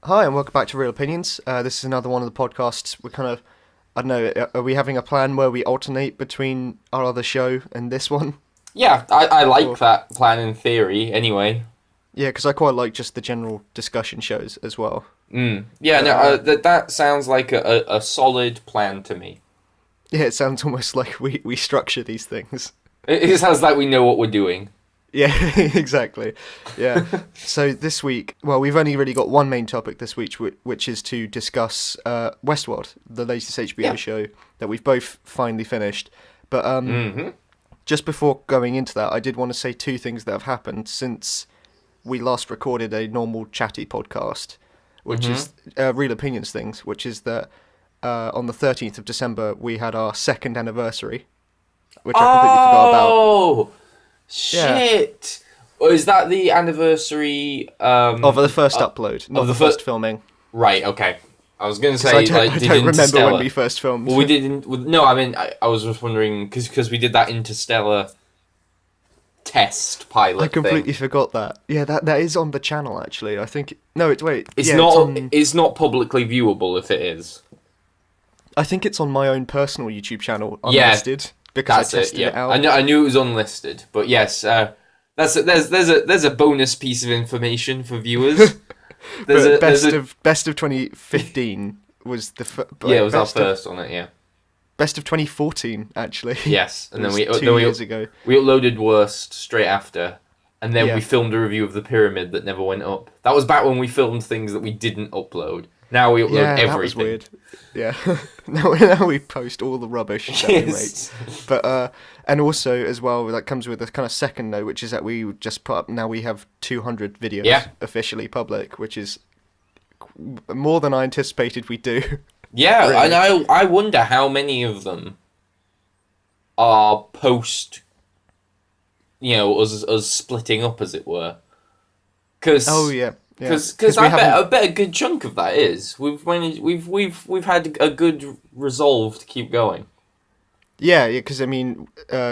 Hi, and welcome back to Real Opinions. This is another one of the podcasts. I don't know, are we having a plan where we alternate between our other show and this one? Yeah, I like Or, that plan in theory, anyway. yeah, because I quite like just the general discussion shows as well. Yeah, But, no, that sounds like a solid plan to me. yeah, it sounds almost like we structure these things. It sounds like we know what we're doing. Yeah, exactly. Yeah. So this week, well, we've only really got one main topic this week, which is to discuss Westworld, the latest HBO show that we've both finally finished. But just before going into that, I did want to say two things that have happened since we last recorded a normal chatty podcast, which is Real Opinions things, which is that on the 13th of December, we had our second anniversary, which I completely forgot about. Oh, shit! Or is that the anniversary Of the first upload, not the first filming. Right. Okay. I was gonna 'Cause say I don't remember when we Interstellar. first filmed. Well, we didn't. No, I mean, I was just wondering because we did that Interstellar test pilot. I completely thing. forgot that. Yeah, that is on the channel actually. I think no, wait. It's yeah, not. It's on, It's not publicly viewable if it is. I think it's on my own personal YouTube channel, Yeah, unlisted, because I That's tested it. it Yeah, out. I knew it was unlisted, but yes, there's a bonus piece of information for viewers. But There's best of 2015 was the yeah, it was our best of, first on it. Yeah. best of 2014 actually. Yes, and It then was we 2 years ago. we uploaded worst straight after, and then Yeah. we filmed a review of the pyramid that never went up. That was back when we filmed things that we didn't upload. Now we upload Yeah, everything. that was weird. Yeah, now we post all the rubbish that we make. Yes. But and also as well, that comes with a kind of second note, which is that we just put up. Now we have 200 videos Yeah. officially public, which is more than I anticipated we'd do. Yeah, Really. and I wonder how many of them are post, us splitting up, as it were. Cause, Oh yeah, yeah. Because we I bet a good chunk of that is we've had a good resolve to keep going. Yeah, because I mean,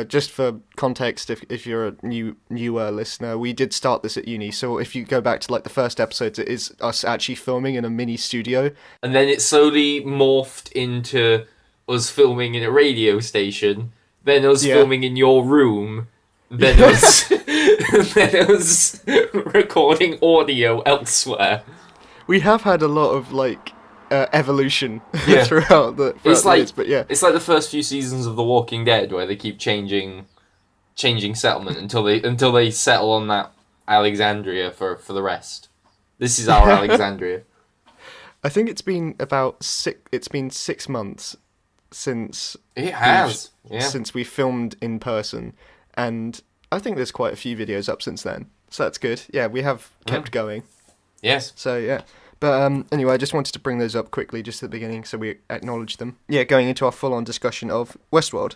just for context, if you're a newer listener, we did start this at uni. So if you go back to like the first episodes, it is us actually filming in a mini studio. And then it slowly morphed into us filming in a radio station, then us Yeah. filming in your room, then us then us recording audio elsewhere. We have had a lot of like evolution Yeah. throughout the It's like years, but yeah, it's like the first few seasons of The Walking Dead where they keep changing settlement until they settle on that Alexandria for the rest. This is our Alexandria. I think it's been about 6 months since It has. Yeah. since we filmed in person, and I think there's quite a few videos up since then. So that's good. Yeah, we have kept going. Yes. So yeah. But anyway, I just wanted to bring those up quickly just at the beginning so we acknowledge them. Yeah, going into our full-on discussion of Westworld.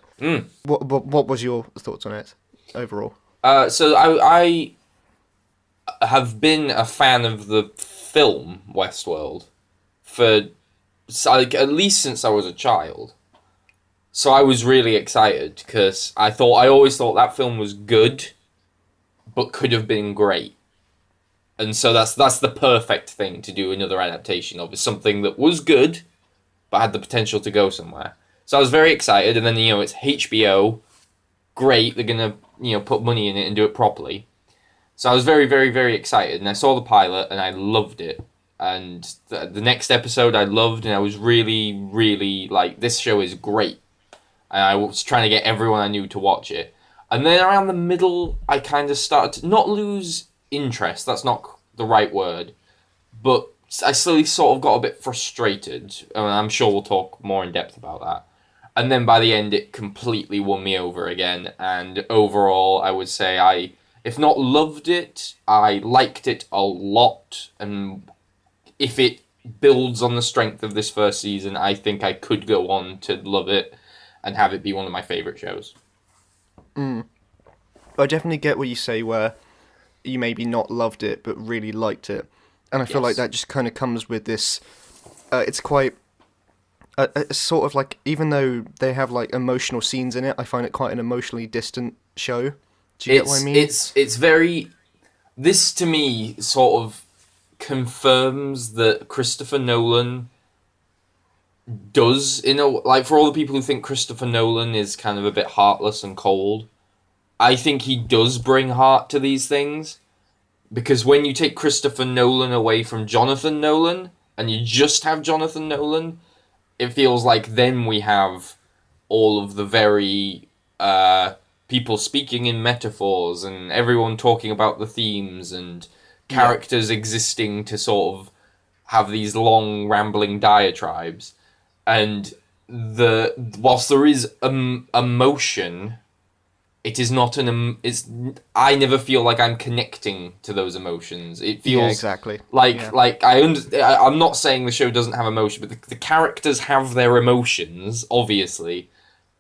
What was your thoughts on it overall? So I have been a fan of the film Westworld for like at least since I was a child. So I was really excited because I always thought that film was good, but could have been great. And so that's the perfect thing to do another adaptation of, is something that was good, but had the potential to go somewhere. So I was very excited, and then it's HBO, great, they're gonna put money in it and do it properly. So I was very, very, very excited, and I saw the pilot and I loved it. And the next episode I loved, and I was really, really like, this show is great. And I was trying to get everyone I knew to watch it. And then around the middle, I kind of started to not lose interest, that's not the right word, but I slowly sort of got a bit frustrated, and I'm sure we'll talk more in depth about that. And then by the end, it completely won me over again, and overall, I would say I, if not loved it, I liked it a lot, and if it builds on the strength of this first season, I think I could go on to love it and have it be one of my favourite shows. I definitely get what you say where you maybe not loved it but really liked it, and I feel like Yes. that just kind of comes with this. It's quite sort of like, even though they have like emotional scenes in it, I find it quite an emotionally distant show. Do you get what I mean? It's very. This to me sort of confirms that Christopher Nolan does, like, for all the people who think Christopher Nolan is kind of a bit heartless and cold, I think he does bring heart to these things. Because when you take Christopher Nolan away from Jonathan Nolan, and you just have Jonathan Nolan, it feels like then we have all of the very people speaking in metaphors and everyone talking about the themes and characters existing to sort of have these long rambling diatribes. And whilst there is emotion, it is not I never feel like I'm connecting to those emotions. It feels exactly. like I'm not saying the show doesn't have emotion, but the characters have their emotions, obviously,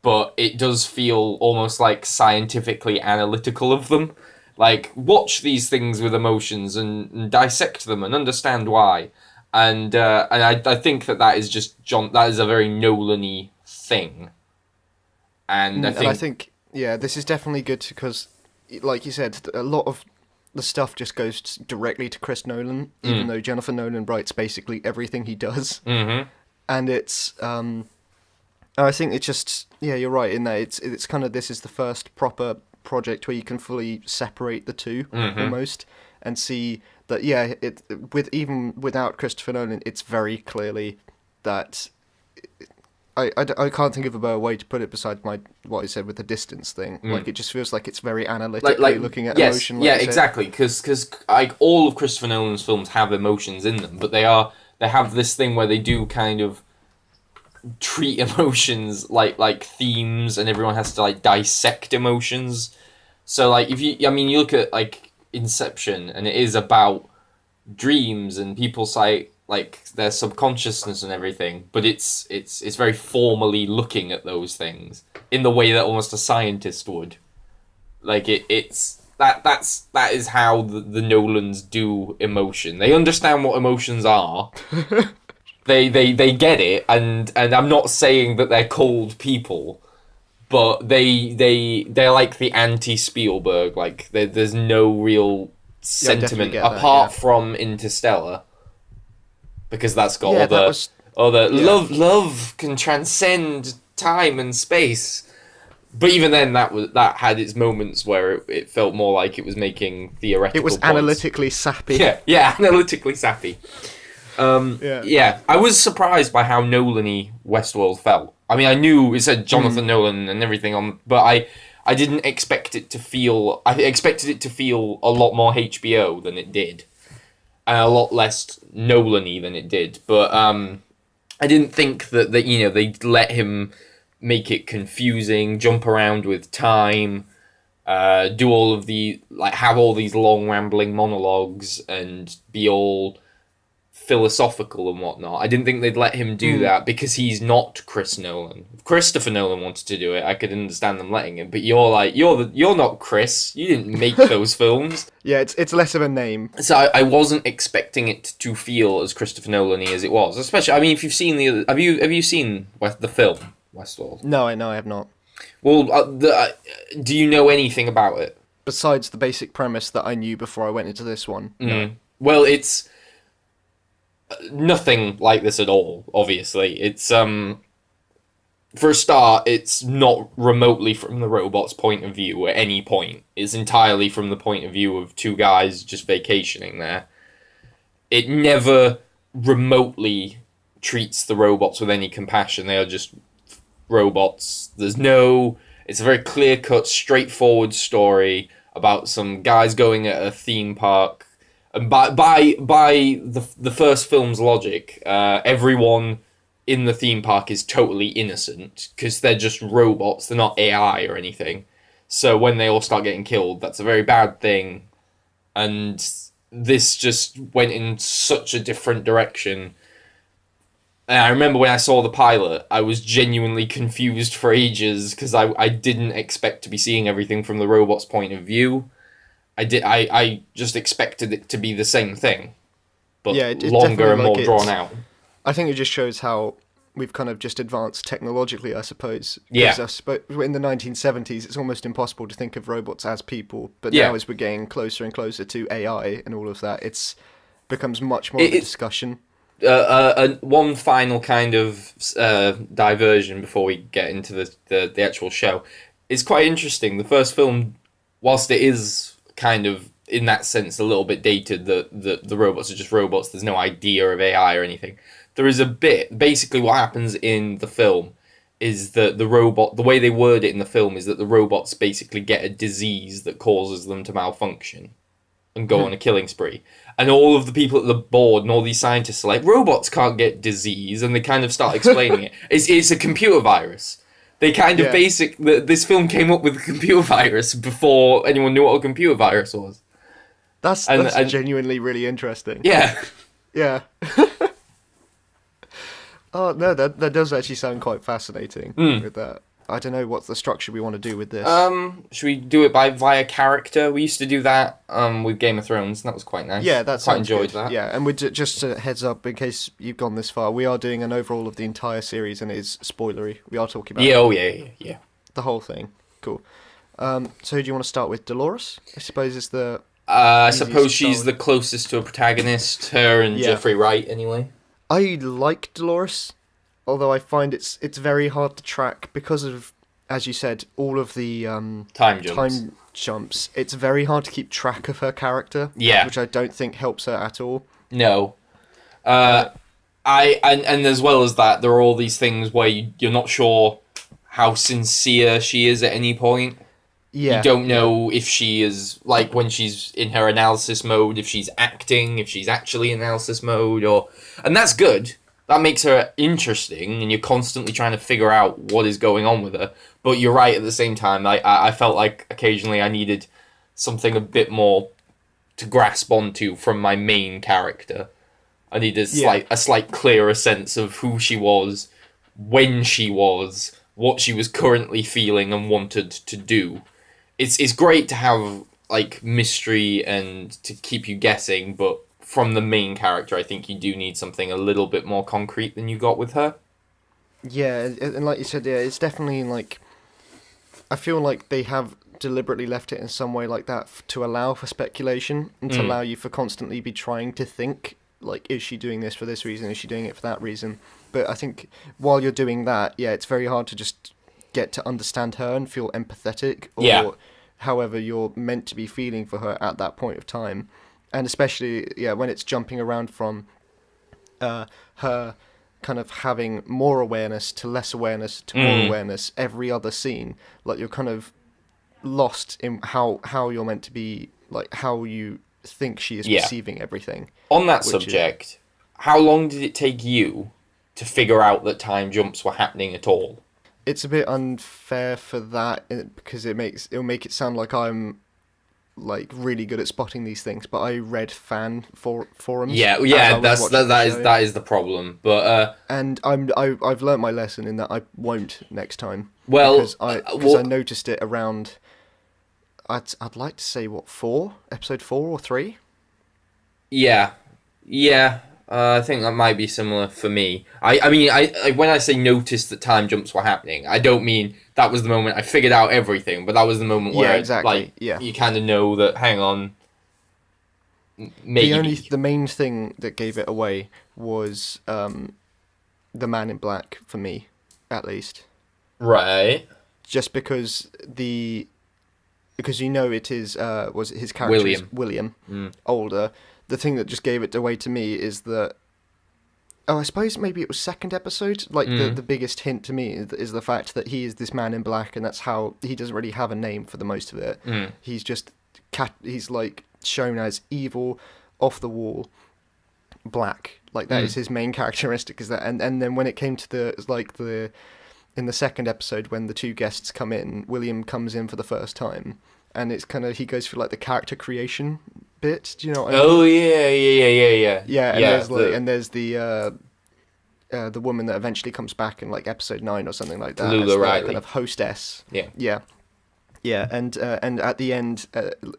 but it does feel almost like scientifically analytical of them. Like, watch these things with emotions and dissect them and understand why. And I think that is just that is a very Nolan-y thing. And I think this is definitely good because, like you said, a lot of the stuff just goes directly to Chris Nolan, even though Jonathan Nolan writes basically everything he does. Mm-hmm. And it's, I think it's just, you're right in that it's kind of, this is the first proper project where you can fully separate the two, almost, and see that, even without Christopher Nolan, it's very clearly that... I can't think of a better way to put it besides what I said with the distance thing. Like, it just feels like it's very analytically looking at emotion. Like exactly. Because all of Christopher Nolan's films have emotions in them, but they have this thing where they do kind of treat emotions like themes, and everyone has to like dissect emotions. So like you look at like Inception, and it is about dreams and people's like their subconsciousness and everything, but it's very formally looking at those things in the way that almost a scientist would. Like that is how the Nolans do emotion. They understand what emotions are. they get it, and I'm not saying that they're cold people, but they're like the anti-Spielberg. Like there's no real sentiment apart from Interstellar. Because that's got love can transcend time and space. But even then, that had its moments where it felt more like it was making theoretical. It was points. Analytically sappy. Yeah, analytically sappy. I was surprised by how Nolan-y Westworld felt. I mean, I knew it said Jonathan Nolan and everything on, but I didn't expect it to feel. I expected it to feel a lot more HBO than it did. And a lot less Nolan-y than it did, but I didn't think that they'd let him make it confusing, jump around with time, do all of have all these long rambling monologues, and be all philosophical and whatnot. I didn't think they'd let him do that because he's not Chris Nolan. If Christopher Nolan wanted to do it, I could understand them letting him. But you're not Chris. You didn't make those films. Yeah, it's less of a name. So I wasn't expecting it to feel as Christopher Nolan-y as it was. Especially, I mean, if you've seen have you seen the film Westworld? No, I have not. Well, do you know anything about it besides the basic premise that I knew before I went into this one? No. Well, it's nothing like this at all, obviously. It's for a start, it's not remotely from the robot's point of view at any point. It's entirely from the point of view of two guys just vacationing there. It never remotely treats the robots with any compassion. They are just robots. It's a very clear-cut, straightforward story about some guys going at a theme park. And by the first film's logic, everyone in the theme park is totally innocent because they're just robots. They're not AI or anything. So when they all start getting killed, that's a very bad thing. And this just went in such a different direction. And I remember when I saw the pilot, I was genuinely confused for ages because I didn't expect to be seeing everything from the robot's point of view. I just expected it to be the same thing, but longer and more drawn out. I think it just shows how we've kind of just advanced technologically, I suppose. Yeah. In the 1970s, it's almost impossible to think of robots as people, but now as we're getting closer and closer to AI and all of that, it's becomes much more of a discussion. One final kind of diversion before we get into the actual show. It's quite interesting. The first film, whilst it is kind of in that sense a little bit dated, the robots are just robots. There's no idea of AI or anything. There is a bit. Basically, what happens in the film is that the robot, the way they word it in the film, is that the robots basically get a disease that causes them to malfunction and go on a killing spree. And all of the people at the board and all these scientists are like, robots can't get disease, and they kind of start explaining it. It's a computer virus. They kind of this film came up with a computer virus before anyone knew what a computer virus was. That's genuinely really interesting. Yeah. Yeah. Oh, no, that does actually sound quite fascinating with that. I don't know what the structure we want to do with this. Should we do it via character? We used to do that with Game of Thrones, and that was quite nice. Yeah, that quite sounds enjoyed good. that. Yeah, and we just a heads up in case you've gone this far, we are doing an overall of the entire series, and it is spoilery. We are talking about Yeah. the whole thing. Cool. So do you want to start with Dolores? I suppose it's the... I suppose she's the closest to a protagonist. Her and Jeffrey Wright, anyway. I like Dolores, although I find it's very hard to track because of, as you said, all of the time jumps. It's very hard to keep track of her character, which I don't think helps her at all. No. And as well as that, there are all these things where you're not sure how sincere she is at any point. Yeah. You don't know if she is, like, when she's in her analysis mode, if she's acting, if she's actually in analysis mode, and that's good. That makes her interesting, and you're constantly trying to figure out what is going on with her. But you're right, at the same time, I felt like occasionally I needed something a bit more to grasp onto from my main character. I needed a slight clearer sense of who she was, when she was, what she was currently feeling and wanted to do. It's great to have, like, mystery and to keep you guessing, but from the main character, I think you do need something a little bit more concrete than you got with her. Yeah, and like you said, it's definitely, like... I feel like they have deliberately left it in some way like that to allow for speculation and to allow you for constantly be trying to think, like, is she doing this for this reason? Is she doing it for that reason? But I think while you're doing that, it's very hard to just get to understand her and feel empathetic or however you're meant to be feeling for her at that point of time. And especially, when it's jumping around from her kind of having more awareness to less awareness to more awareness every other scene, like you're kind of lost in how you're meant to be, like how you think she is perceiving everything. On that subject, how long did it take you to figure out that time jumps were happening at all? It's a bit unfair for that because it'll make it sound like I'm like really good at spotting these things, but I read fan forums. That is the problem. But and I've learnt my lesson in that I won't next time. Well, because I noticed it around. I'd like to say episode 4 or 3. Yeah. I think that might be similar for me. I mean, when I say notice that time jumps were happening, I don't mean that was the moment I figured out everything, but that was the moment where you kind of know that, hang on, maybe. The main thing that gave it away was the Man in Black, for me, at least. Right. Just because it is, was his character is William, older. The thing that just gave it away to me is that... I suppose maybe it was second episode. Like, the biggest hint to me is the fact that he is this Man in Black, and that's how... He doesn't really have a name for the most of it. He's just... He's, like, shown as evil, off the wall, black. Like, that is his main characteristic, is that... And then when it came to in the second episode, when the two guests come in, William comes in for the first time, and it's kind of... He goes through, like, the character creation bit. Do you know what I mean? Oh yeah. And there's the woman that eventually comes back in like episode 9 or something like that. Lula Riley, kind of hostess. Yeah. And at the end,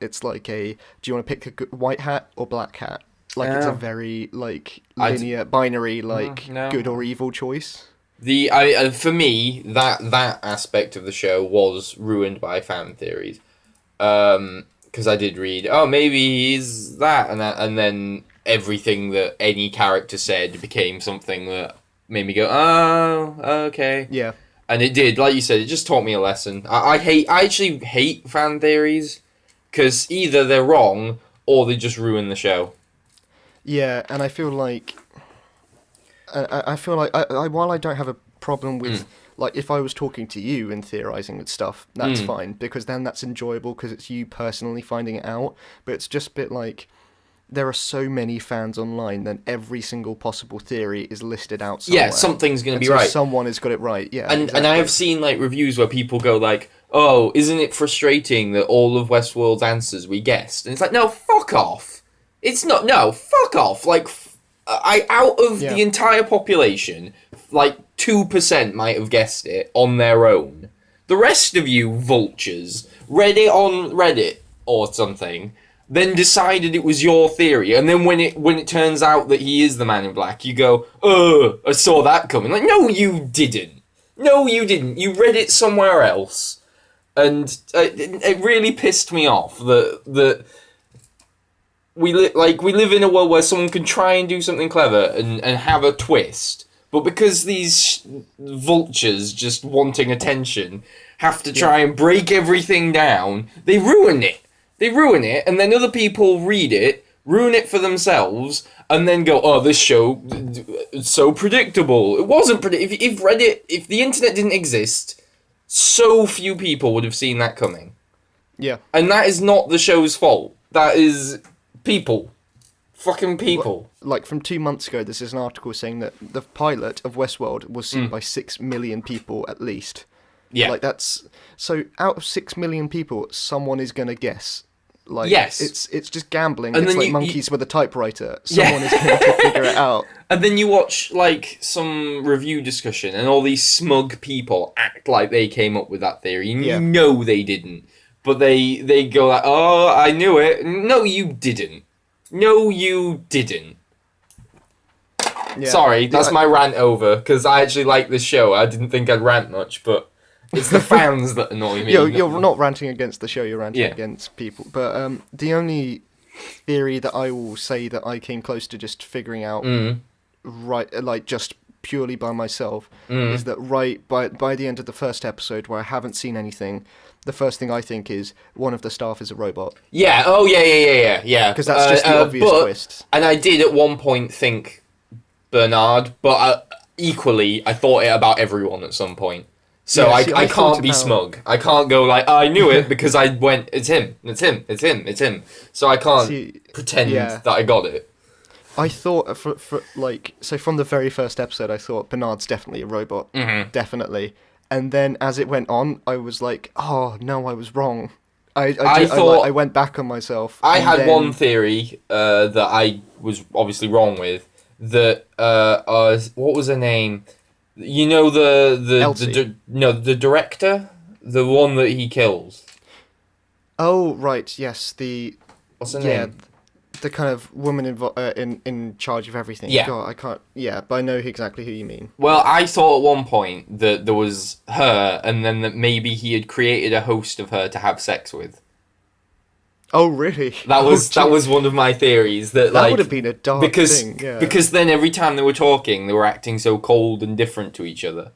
it's like do you want to pick a white hat or black hat? Like it's a very like linear binary good or evil choice. For me that aspect of the show was ruined by fan theories. Because I did read, maybe he's that, and then everything that any character said became something that made me go, oh, okay. Yeah. And it did, like you said, it just taught me a lesson. I actually hate fan theories, because either they're wrong, or they just ruin the show. Yeah, and I feel like... I feel like, while I don't have a problem with... Like, if I was talking to you and theorising and stuff, that's fine, because then that's enjoyable, because it's you personally finding it out. But it's just a bit like... There are so many fans online, then every single possible theory is listed out somewhere. Yeah, something's going to be so right. Someone has got it right, yeah. And exactly. and I have seen, like, reviews where people go, like, oh, isn't it frustrating that all of Westworld's answers we guessed? And it's like, no, fuck off. It's not, no, fuck off. Like, out of the entire population, like, 2% might have guessed it on their own. The rest of you vultures read it on Reddit or something, then decided it was your theory, and then when it turns out that he is the Man in Black, you go, oh, I saw that coming. Like, no, you didn't. No, you didn't. You read it somewhere else. And it really pissed me off that we live in a world where someone can try and do something clever and have a twist, but because these vultures just wanting attention have to try and break everything down, they ruin it. They ruin it, and then other people read it, ruin it for themselves, and then go, oh, this show is so predictable. It wasn't predictable. If the internet didn't exist, so few people would have seen that coming. Yeah. And that is not the show's fault. That is people. Fucking people. Like, from 2 months ago, this is an article saying that the pilot of Westworld was seen by 6 million people at least. Yeah. Like, that's... So, out of 6 million people, someone is going to guess. Like, yes. It's just gambling. And it's like monkeys with a typewriter. Someone is going to figure it out. And then you watch, like, some review discussion, and all these smug people act like they came up with that theory, and you know they didn't. But they go like, oh, I knew it. No, you didn't. No, you didn't. Yeah. Sorry, that's my rant over, because I actually like this show. I didn't think I'd rant much, but it's the fans that annoy me. You're not ranting against the show, you're ranting against people. But the only theory that I will say that I came close to just figuring out right, like, just purely by myself, is that by the end of the first episode, where I haven't seen anything, the first thing I think is one of the staff is a robot. Yeah, oh yeah. Because that's just the obvious twist. And I did at one point think Bernard, but equally, I thought it about everyone at some point. So I can't be smug. I can't go like, oh, I knew it, because I went, it's him. So I can't pretend that I got it. I thought, from the very first episode, I thought Bernard's definitely a robot. Mm-hmm. Definitely. And then as it went on, I was like, oh, no, I was wrong. I went back on myself. I had one theory that I was obviously wrong with. That, what was her name? You know the director? The one that he kills. Oh, right, yes, what's her name? The kind of woman in charge of everything. Yeah. God, I can't... Yeah, but I know exactly who you mean. Well, I thought at one point that there was her, and then that maybe he had created a host of her to have sex with. Oh, really? That was one of my theories. That would have been a dark thing, yeah. Because then every time they were talking, they were acting so cold and different to each other.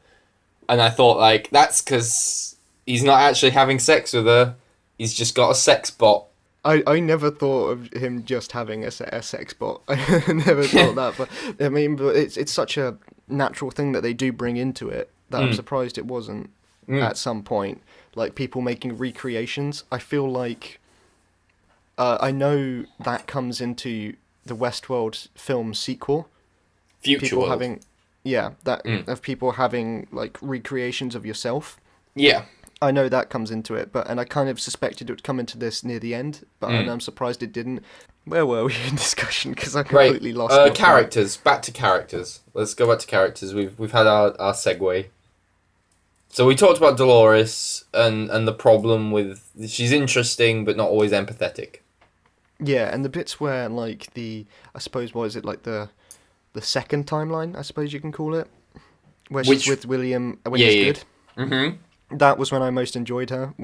And I thought, like, that's because he's not actually having sex with her. He's just got a sex bot. I never thought of him just having a sex bot. I never thought that. But I mean, but it's such a natural thing that they do bring into it that I'm surprised it wasn't at some point. Like, people making recreations. I feel like... I know that comes into the Westworld film sequel. Future World. Of people having, like, recreations of yourself. Yeah. I know that comes into it, and I kind of suspected it would come into this near the end, but I'm surprised it didn't. Where were we in discussion? Because I completely lost. Characters. Back to characters. Let's go back to characters. We've had our segue. So we talked about Dolores and the problem with she's interesting but not always empathetic. Yeah, and the bits where, like, I suppose, what is it, like the second timeline, I suppose you can call it, where she's with William when he's good. Mm-hmm. That was when I most enjoyed her.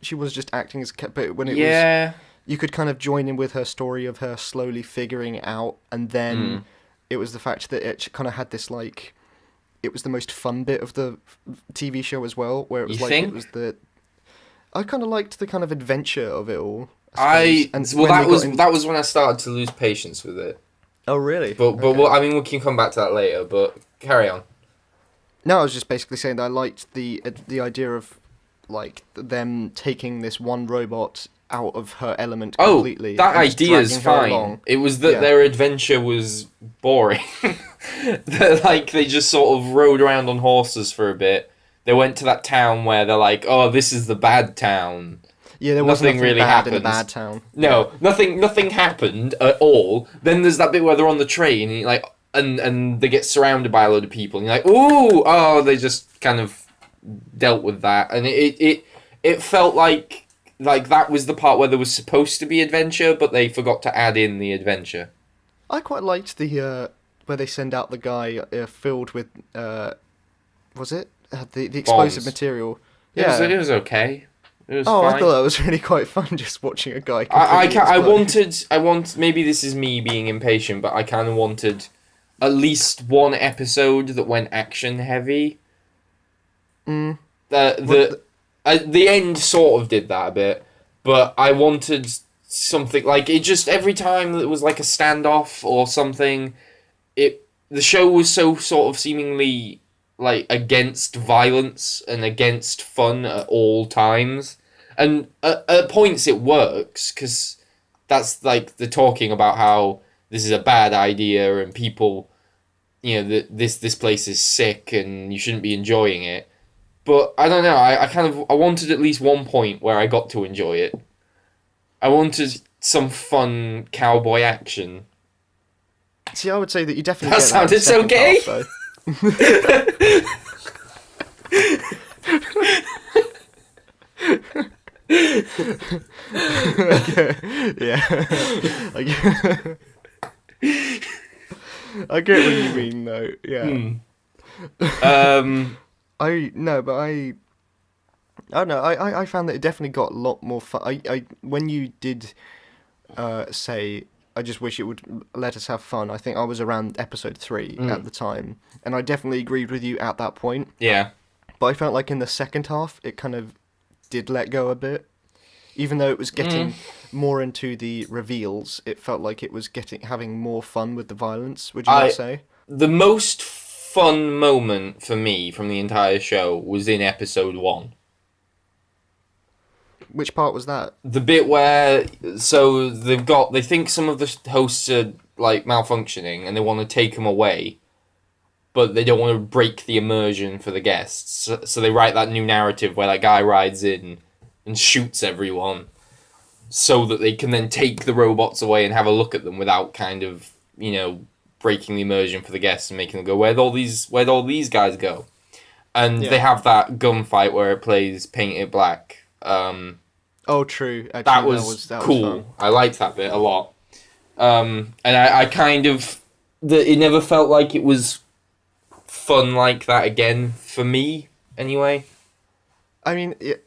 She was just acting as... But when it was... you could kind of join in with her story of her slowly figuring it out, and then it was the fact that it kind of had this like, it was the most fun bit of the TV show as well, where it was it was the. I kind of liked the kind of adventure of it all. That was when I started to lose patience with it. Oh really? But I mean, we can come back to that later. But carry on. No, I was just basically saying that I liked the idea of like them taking this one robot out of her element completely. That idea is fine. It was that their adventure was boring. Like they just sort of rode around on horses for a bit. They went to that town where they're like, "Oh, this is the bad town." Yeah, there was nothing really bad in the bad town. No, nothing happened at all. Then there's that bit where they're on the train and like, and they get surrounded by a load of people, and you're like, "Ooh, oh!" They just kind of dealt with that, and it felt like that was the part where there was supposed to be adventure, but they forgot to add in the adventure. I quite liked the where they send out the guy filled with was it the explosive material? Yeah, it was okay. It was fine. I thought that was really quite fun just watching a guy. I want maybe this is me being impatient, but I kind of wanted at least one episode that went action heavy. The end sort of did that a bit, but I wanted something like it. Just every time it was like a standoff or something, the show was so sort of seemingly like against violence and against fun at all times, and at points it works because that's like they're talking about how this is a bad idea and people, you know, this place is sick and you shouldn't be enjoying it. But I don't know. I wanted at least one point where I got to enjoy it. I wanted some fun cowboy action. See, I would say that you definitely. That sounded so gay. I get what you mean, though. Yeah. I don't know. I found that it definitely got a lot more fun. I when you did say, I just wish it would let us have fun. I think I was around episode 3 at the time, and I definitely agreed with you at that point. Yeah. But I felt like in the second half, it kind of did let go a bit. Even though it was getting more into the reveals, it felt like it was having more fun with the violence. Would you not say? The most fun moment for me from the entire show was in episode 1. Which part was that? The bit where they think some of the hosts are like malfunctioning and they want to take them away, but they don't want to break the immersion for the guests. So they write that new narrative where that guy rides in and shoots everyone, so that they can then take the robots away and have a look at them without kind of, you know, breaking the immersion for the guests and making them go, where'd all these guys go? And they have that gunfight where it plays Paint It Black. Oh, true. Actually, that was cool. Was I liked that bit a lot. And I kind of... it never felt like it was fun like that again, for me, anyway. I mean, it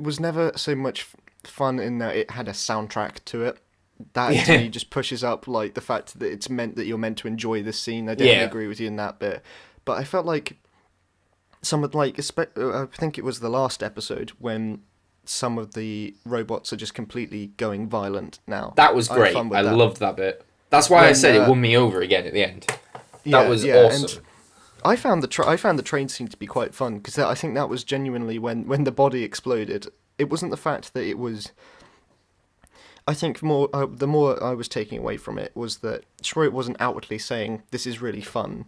was never so much fun in that it had a soundtrack to it. That to me just pushes up like the fact that it's meant that you're meant to enjoy this scene. I definitely agree with you in that bit. But I felt like some of I think it was the last episode when some of the robots are just completely going violent now. That was great. I loved that bit. That's why I said it won me over again at the end. That was awesome. And I found the train scene to be quite fun because I think that was genuinely when the body exploded. It wasn't the fact that it was. I think the more I was taking away from it was that sure, it wasn't outwardly saying this is really fun,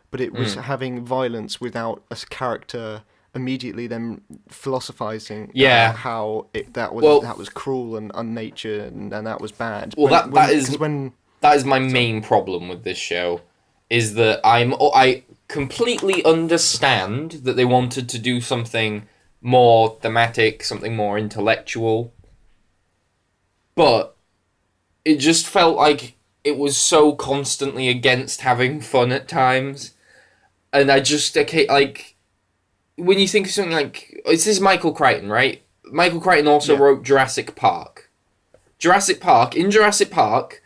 but it was having violence without a character immediately then philosophizing about how that was cruel and unnatured and that was bad. Well, that is my main problem with this show, is that I completely understand that they wanted to do something more thematic, something more intellectual, but it just felt like it was so constantly against having fun at times, and I just like when you think of something like this is Michael Crichton, right? Michael Crichton also wrote Jurassic Park. In Jurassic Park,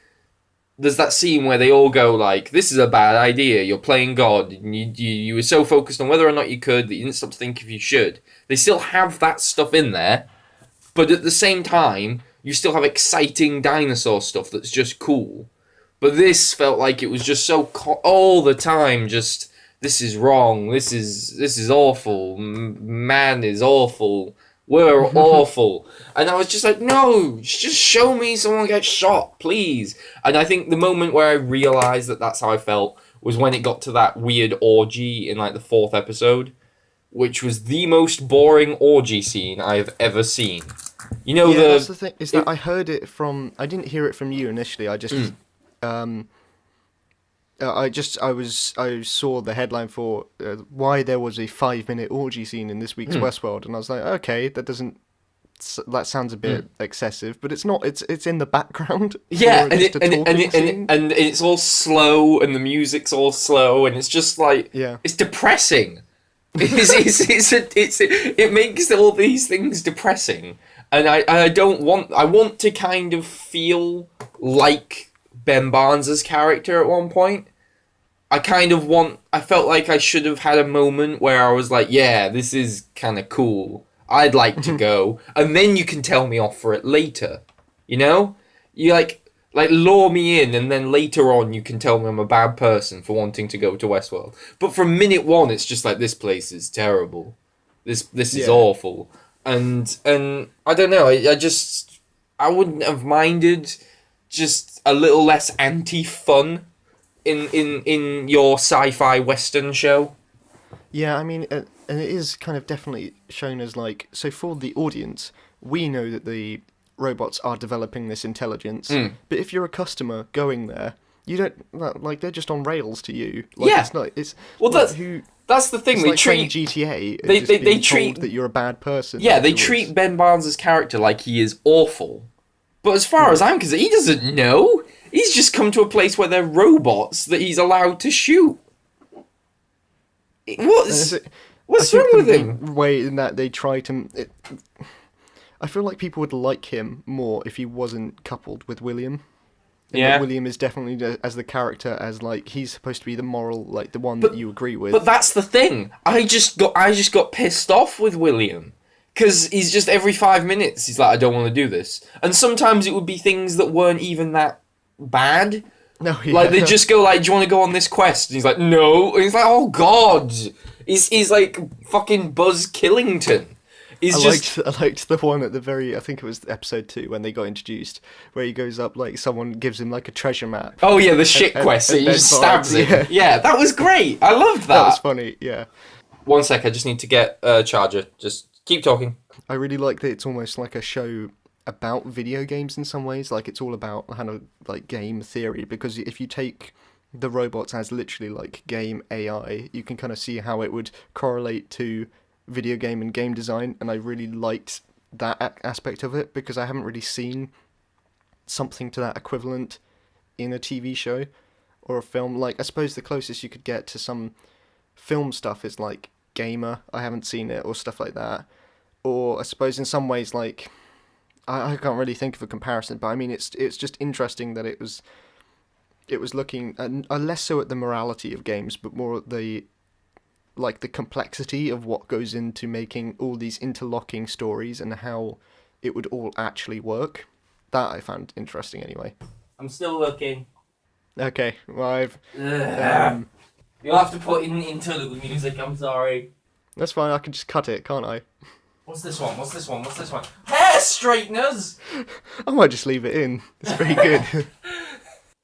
there's that scene where they all go like, "This is a bad idea. You're playing God, and you were so focused on whether or not you could that you didn't stop to think if you should." They still have that stuff in there, but at the same time, you still have exciting dinosaur stuff that's just cool. But this felt like it was just so all the time. Just this is wrong. This is awful. Man is awful. We're awful. And I was just like, no, just show me someone get shot, please. And I think the moment where I realised that that's how I felt was when it got to that weird orgy in like the 4th episode, which was the most boring orgy scene I've ever seen. You know, that's the thing, is that I heard it from, I didn't hear it from you initially, I just, I saw the headline for why there was a 5-minute orgy scene in this week's Westworld, and I was like, okay, that sounds a bit excessive, but it's not. It's in the background. Yeah, and it's all slow, and the music's all slow, and it's just like, it's depressing. It makes all these things depressing, and I want to kind of feel like Ben Barnes's character at one point. I felt like I should have had a moment where I was like, yeah, this is kind of cool. I'd like to go. And then you can tell me off for it later. You know? You like lure me in, and then later on you can tell me I'm a bad person for wanting to go to Westworld. But from minute one, it's just like, this place is terrible. This is awful. And I don't know, I wouldn't have minded just a little less anti-fun in your sci-fi western show. Yeah, I mean, and it is kind of definitely shown as like, so for the audience, we know that the robots are developing this intelligence, but if you're a customer going there, you don't, like, they're just on rails to you. Like, yeah. It's not, it's, well, like, that's the thing. It's they like treat GTA. They treat that you're a bad person. Yeah, they treat Ben Barnes' character like he is awful. But as far as I'm concerned, he doesn't know. He's just come to a place where there are robots that he's allowed to shoot. What's wrong with him? The way in that they try to... I feel like people would like him more if he wasn't coupled with William. And William is definitely, as the character, as like, he's supposed to be the moral, like the one that you agree with. But that's the thing. I just got pissed off with William. Because he's just every 5 minutes, he's like, I don't want to do this. And sometimes it would be things that weren't even that bad. No, yeah. Like, they just go like, do you want to go on this quest? And he's like, no. And he's like, oh god. He's like fucking Buzz Killington. I liked the one at the very, I think it was episode 2 when they got introduced, where he goes up, like, someone gives him like a treasure map. Oh yeah, the shit quest, and he just stabs him. Yeah, that was great. I loved that. That was funny, yeah. 1 sec, I just need to get a charger. Just keep talking. I really like that it's almost like a show about video games in some ways. Like, it's all about kind of like game theory, because if you take the robots as literally like game AI, you can kind of see how it would correlate to video game and game design, and I really liked that aspect of it, because I haven't really seen something to that equivalent in a TV show or a film. Like, I suppose the closest you could get to some film stuff is like Gamer. I haven't seen it, or stuff like that. Or I suppose in some ways, like, I can't really think of a comparison, but I mean, it's just interesting that it was looking less so at the morality of games, but more at the complexity of what goes into making all these interlocking stories and how it would all actually work. That I found interesting anyway. I'm still looking. Okay, well, You'll have to put in interlude music, I'm sorry. That's fine, I can just cut it, can't I? What's this one? Hair straighteners! I might just leave it in. It's pretty good.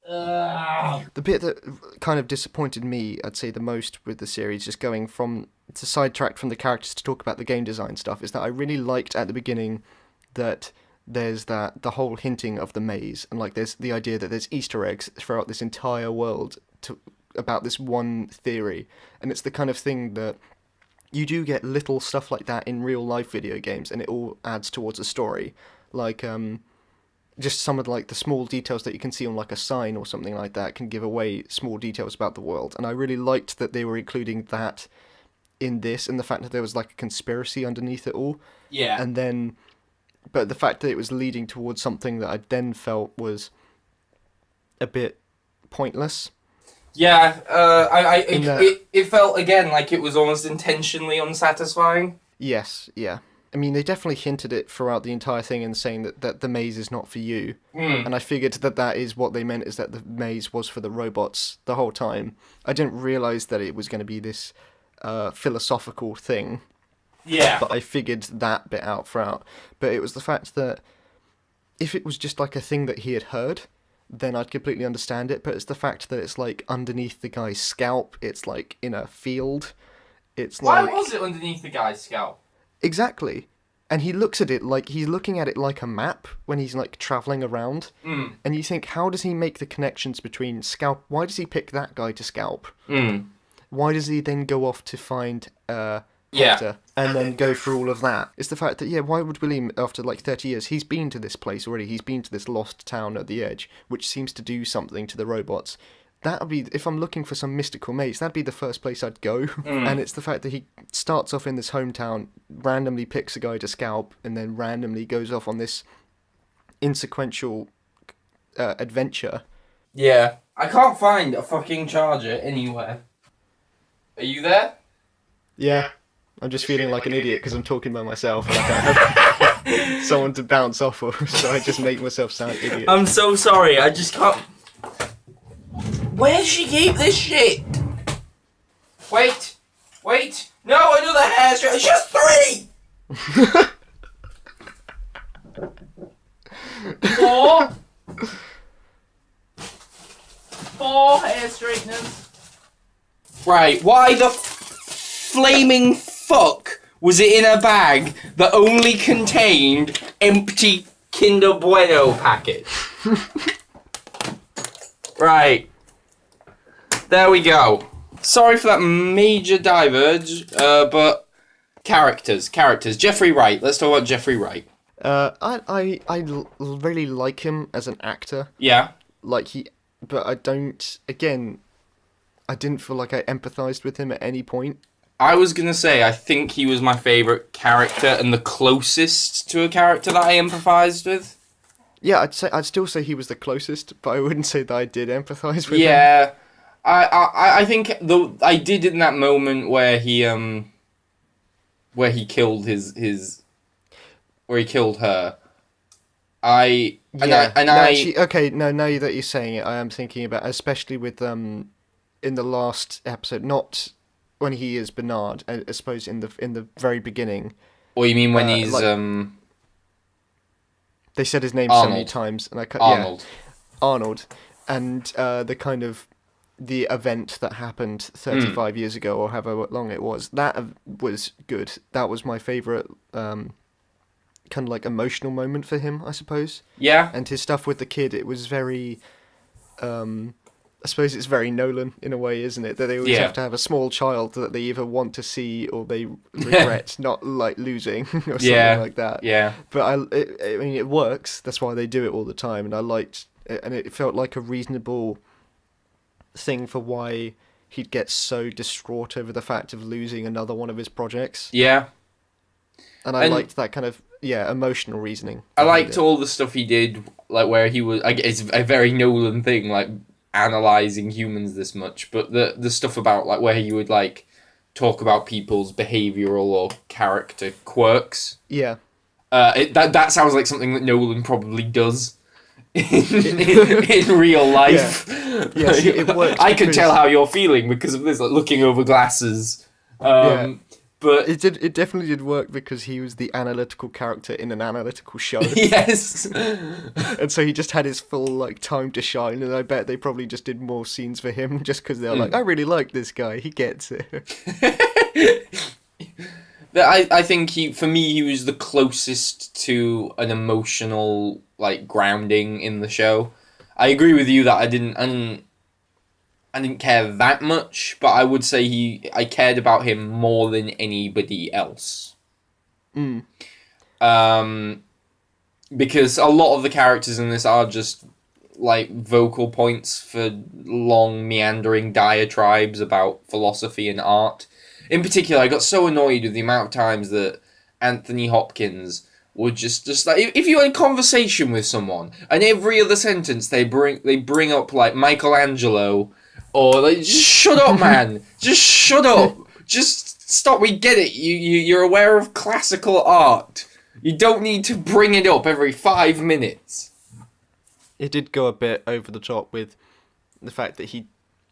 The bit that kind of disappointed me, I'd say the most with the series, just going to sidetrack from the characters to talk about the game design stuff, is that I really liked at the beginning that there's the whole hinting of the maze, and like there's the idea that there's Easter eggs throughout this entire world about this one theory, and it's the kind of thing that you do get little stuff like that in real life video games, and it all adds towards a story. Like, just some of like the small details that you can see on like a sign or something like that can give away small details about the world. And I really liked that they were including that in this, and the fact that there was like a conspiracy underneath it all. Yeah. And then but the fact that it was leading towards something that I then felt was a bit pointless. Yeah, that- it felt again like it was almost intentionally unsatisfying. Yes, yeah. I mean, they definitely hinted it throughout the entire thing and saying that the maze is not for you. And I figured that is what they meant, is that the maze was for the robots the whole time. I didn't realise that it was going to be this philosophical thing. Yeah. But I figured that bit out throughout. But it was the fact that if it was just like a thing that he had heard, then I'd completely understand it. But it's the fact that it's like underneath the guy's scalp, it's like in a field. It's Why like... was it underneath the guy's scalp? Exactly. And he looks at it like he's looking at it like a map when he's like traveling around. And you think, how does he make the connections between scalp? Why does he pick that guy to scalp? Why does he then go off to find Hector and then go through all of that? It's the fact that, yeah, why would William, after like 30 years, he's been to this place already, he's been to this lost town at the edge, which seems to do something to the robots. That would be, if I'm looking for some mystical maze, that'd be the first place I'd go. And it's the fact that he starts off in this hometown, randomly picks a guy to scalp, and then randomly goes off on this insequential adventure. Yeah. I can't find a fucking charger anywhere. Are you there? Yeah. I'm just feeling like an idiot because I'm talking by myself and I don't have someone to bounce off of, so I just make myself sound idiot. I'm so sorry, I just can't... Where'd she keep this shit? Wait! No, another hair straight. It's just 3! 4? 4 hair straighteners. Right, why the flaming fuck was it in a bag that only contained empty Kinder Bueno packets? Right. There we go. Sorry for that major diverge, but characters. Jeffrey Wright. Let's talk about Jeffrey Wright. I really like him as an actor. Yeah. But I don't. Again, I didn't feel like I empathized with him at any point. I was gonna say I think he was my favorite character and the closest to a character that I empathized with. Yeah, I'd still say he was the closest, but I wouldn't say that I did empathize with him. Yeah. I think I did in that moment where he killed where he killed her. Now that you're saying it, I am thinking about, especially with in the last episode, not when he is Bernard, I suppose in the very beginning. Or you mean when he's they said his name Arnold. So many times, and Arnold, and the kind of the event that happened 35 years ago, or however long it was. That was good. That was my favourite kind of like emotional moment for him, I suppose. Yeah. And his stuff with the kid, it was very... I suppose it's very Nolan in a way, isn't it? That they always have to have a small child that they either want to see or they regret not like losing or something like that. Yeah. But I mean, it works. That's why they do it all the time. And I liked it, and it felt like a reasonable thing for why he'd get so distraught over the fact of losing another one of his projects. Yeah. And I liked that kind of emotional reasoning. I liked all the stuff he did, like where he was. It's a very Nolan thing, like analyzing humans this much. But the stuff about like where he would like talk about people's behavioral or character quirks. Yeah. That sounds like something that Nolan probably does in real life. Yeah, see, it worked. I could tell how you're feeling because of this, like looking over glasses. But it definitely did work because he was the analytical character in an analytical show. Yes. And so he just had his full like time to shine, and I bet they probably just did more scenes for him just because they're like, I really like this guy. He gets it. I think he was the closest to an emotional like grounding in the show. I agree with you that I didn't care that much, but I would say I cared about him more than anybody else. Because a lot of the characters in this are just like vocal points for long meandering diatribes about philosophy and art. In particular, I got so annoyed with the amount of times that Anthony Hopkins would just like if you're in conversation with someone and every other sentence they bring up like Michelangelo or like just shut up, man, just shut up, just stop. We get it. You're aware of classical art. You don't need to bring it up every 5 minutes. It did go a bit over the top with the fact that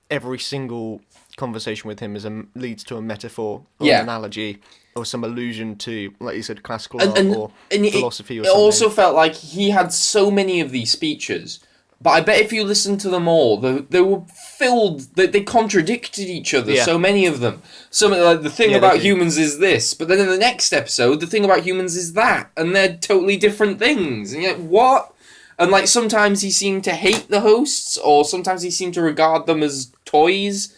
every single conversation with him leads to a metaphor or an analogy or some allusion to, like you said, classical art or philosophy or something. It also felt like he had so many of these speeches, but I bet if you listen to them all, they were filled, they contradicted each other, so many of them. Something like, the thing about humans is this, but then in the next episode, the thing about humans is that, and they're totally different things. And you're like, what? And like sometimes he seemed to hate the hosts, or sometimes he seemed to regard them as toys,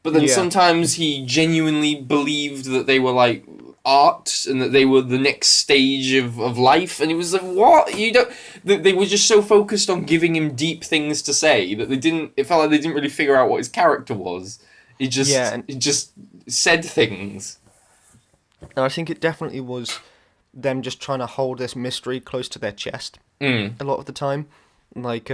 but then sometimes he genuinely believed that they were like art and that they were the next stage of life. And it was like, what? You don't. They were just so focused on giving him deep things to say that it felt like they didn't really figure out what his character was. It just said things. And I think it definitely was them just trying to hold this mystery close to their chest a lot of the time. Like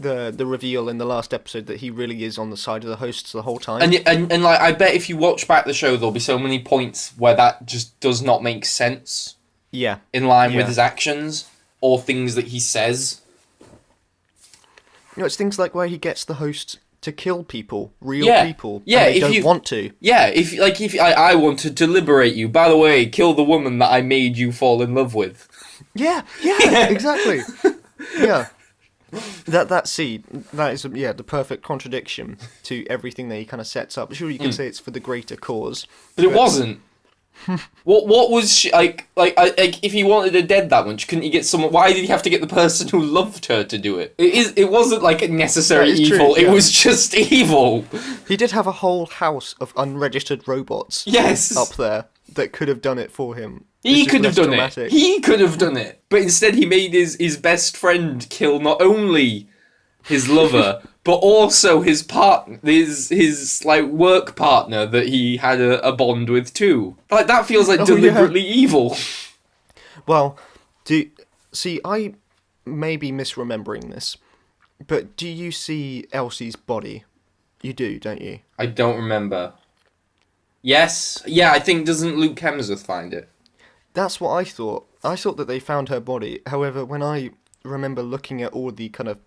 the reveal in the last episode that he really is on the side of the hosts the whole time. And like, I bet if you watch back the show, there'll be so many points where that just does not make sense. Yeah. In line with his actions or things that he says. You know, it's things like where he gets the hosts to kill people, real people, and they don't want to. Yeah, if I wanted to liberate you. By the way, kill the woman that I made you fall in love with. Yeah, exactly. Yeah. That scene, that is the perfect contradiction to everything that he kind of sets up. Sure, you can say it's for the greater cause, but it wasn't. What was she like? If he wanted her dead that much, couldn't he get someone? Why did he have to get the person who loved her to do it? It wasn't like a necessary evil. True, It was just evil. He did have a whole house of unregistered robots. Yes. Up there that could have done it for him. He could have done it. He could have done it. But instead, he made his best friend kill not only his lover, but also his partner, his like work partner that he had a bond with too. Like that feels like deliberately evil. Well, I may be misremembering this, but do you see Elsie's body? You do, don't you? I don't remember. Yes, yeah, I think doesn't Luke Hemsworth find it? That's what I thought. I thought that they found her body. However, when I remember looking at all the kind of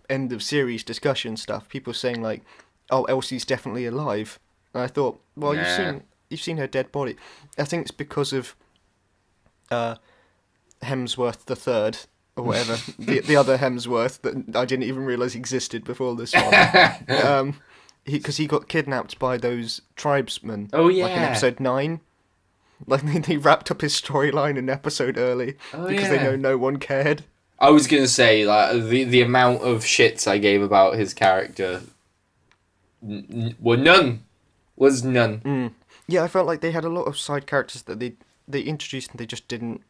end of series discussion stuff, people saying like, "Oh, Elsie's definitely alive," and I thought, well, you've seen her dead body. I think it's because of Hemsworth the third or whatever, the other Hemsworth that I didn't even realise existed before this one. Because he got kidnapped by those tribesmen. Oh yeah, like in episode 9. Like they wrapped up his storyline an episode early because they know no one cared. I was gonna say like the amount of shits I gave about his character was none. Yeah, I felt like they had a lot of side characters that they introduced and they just didn't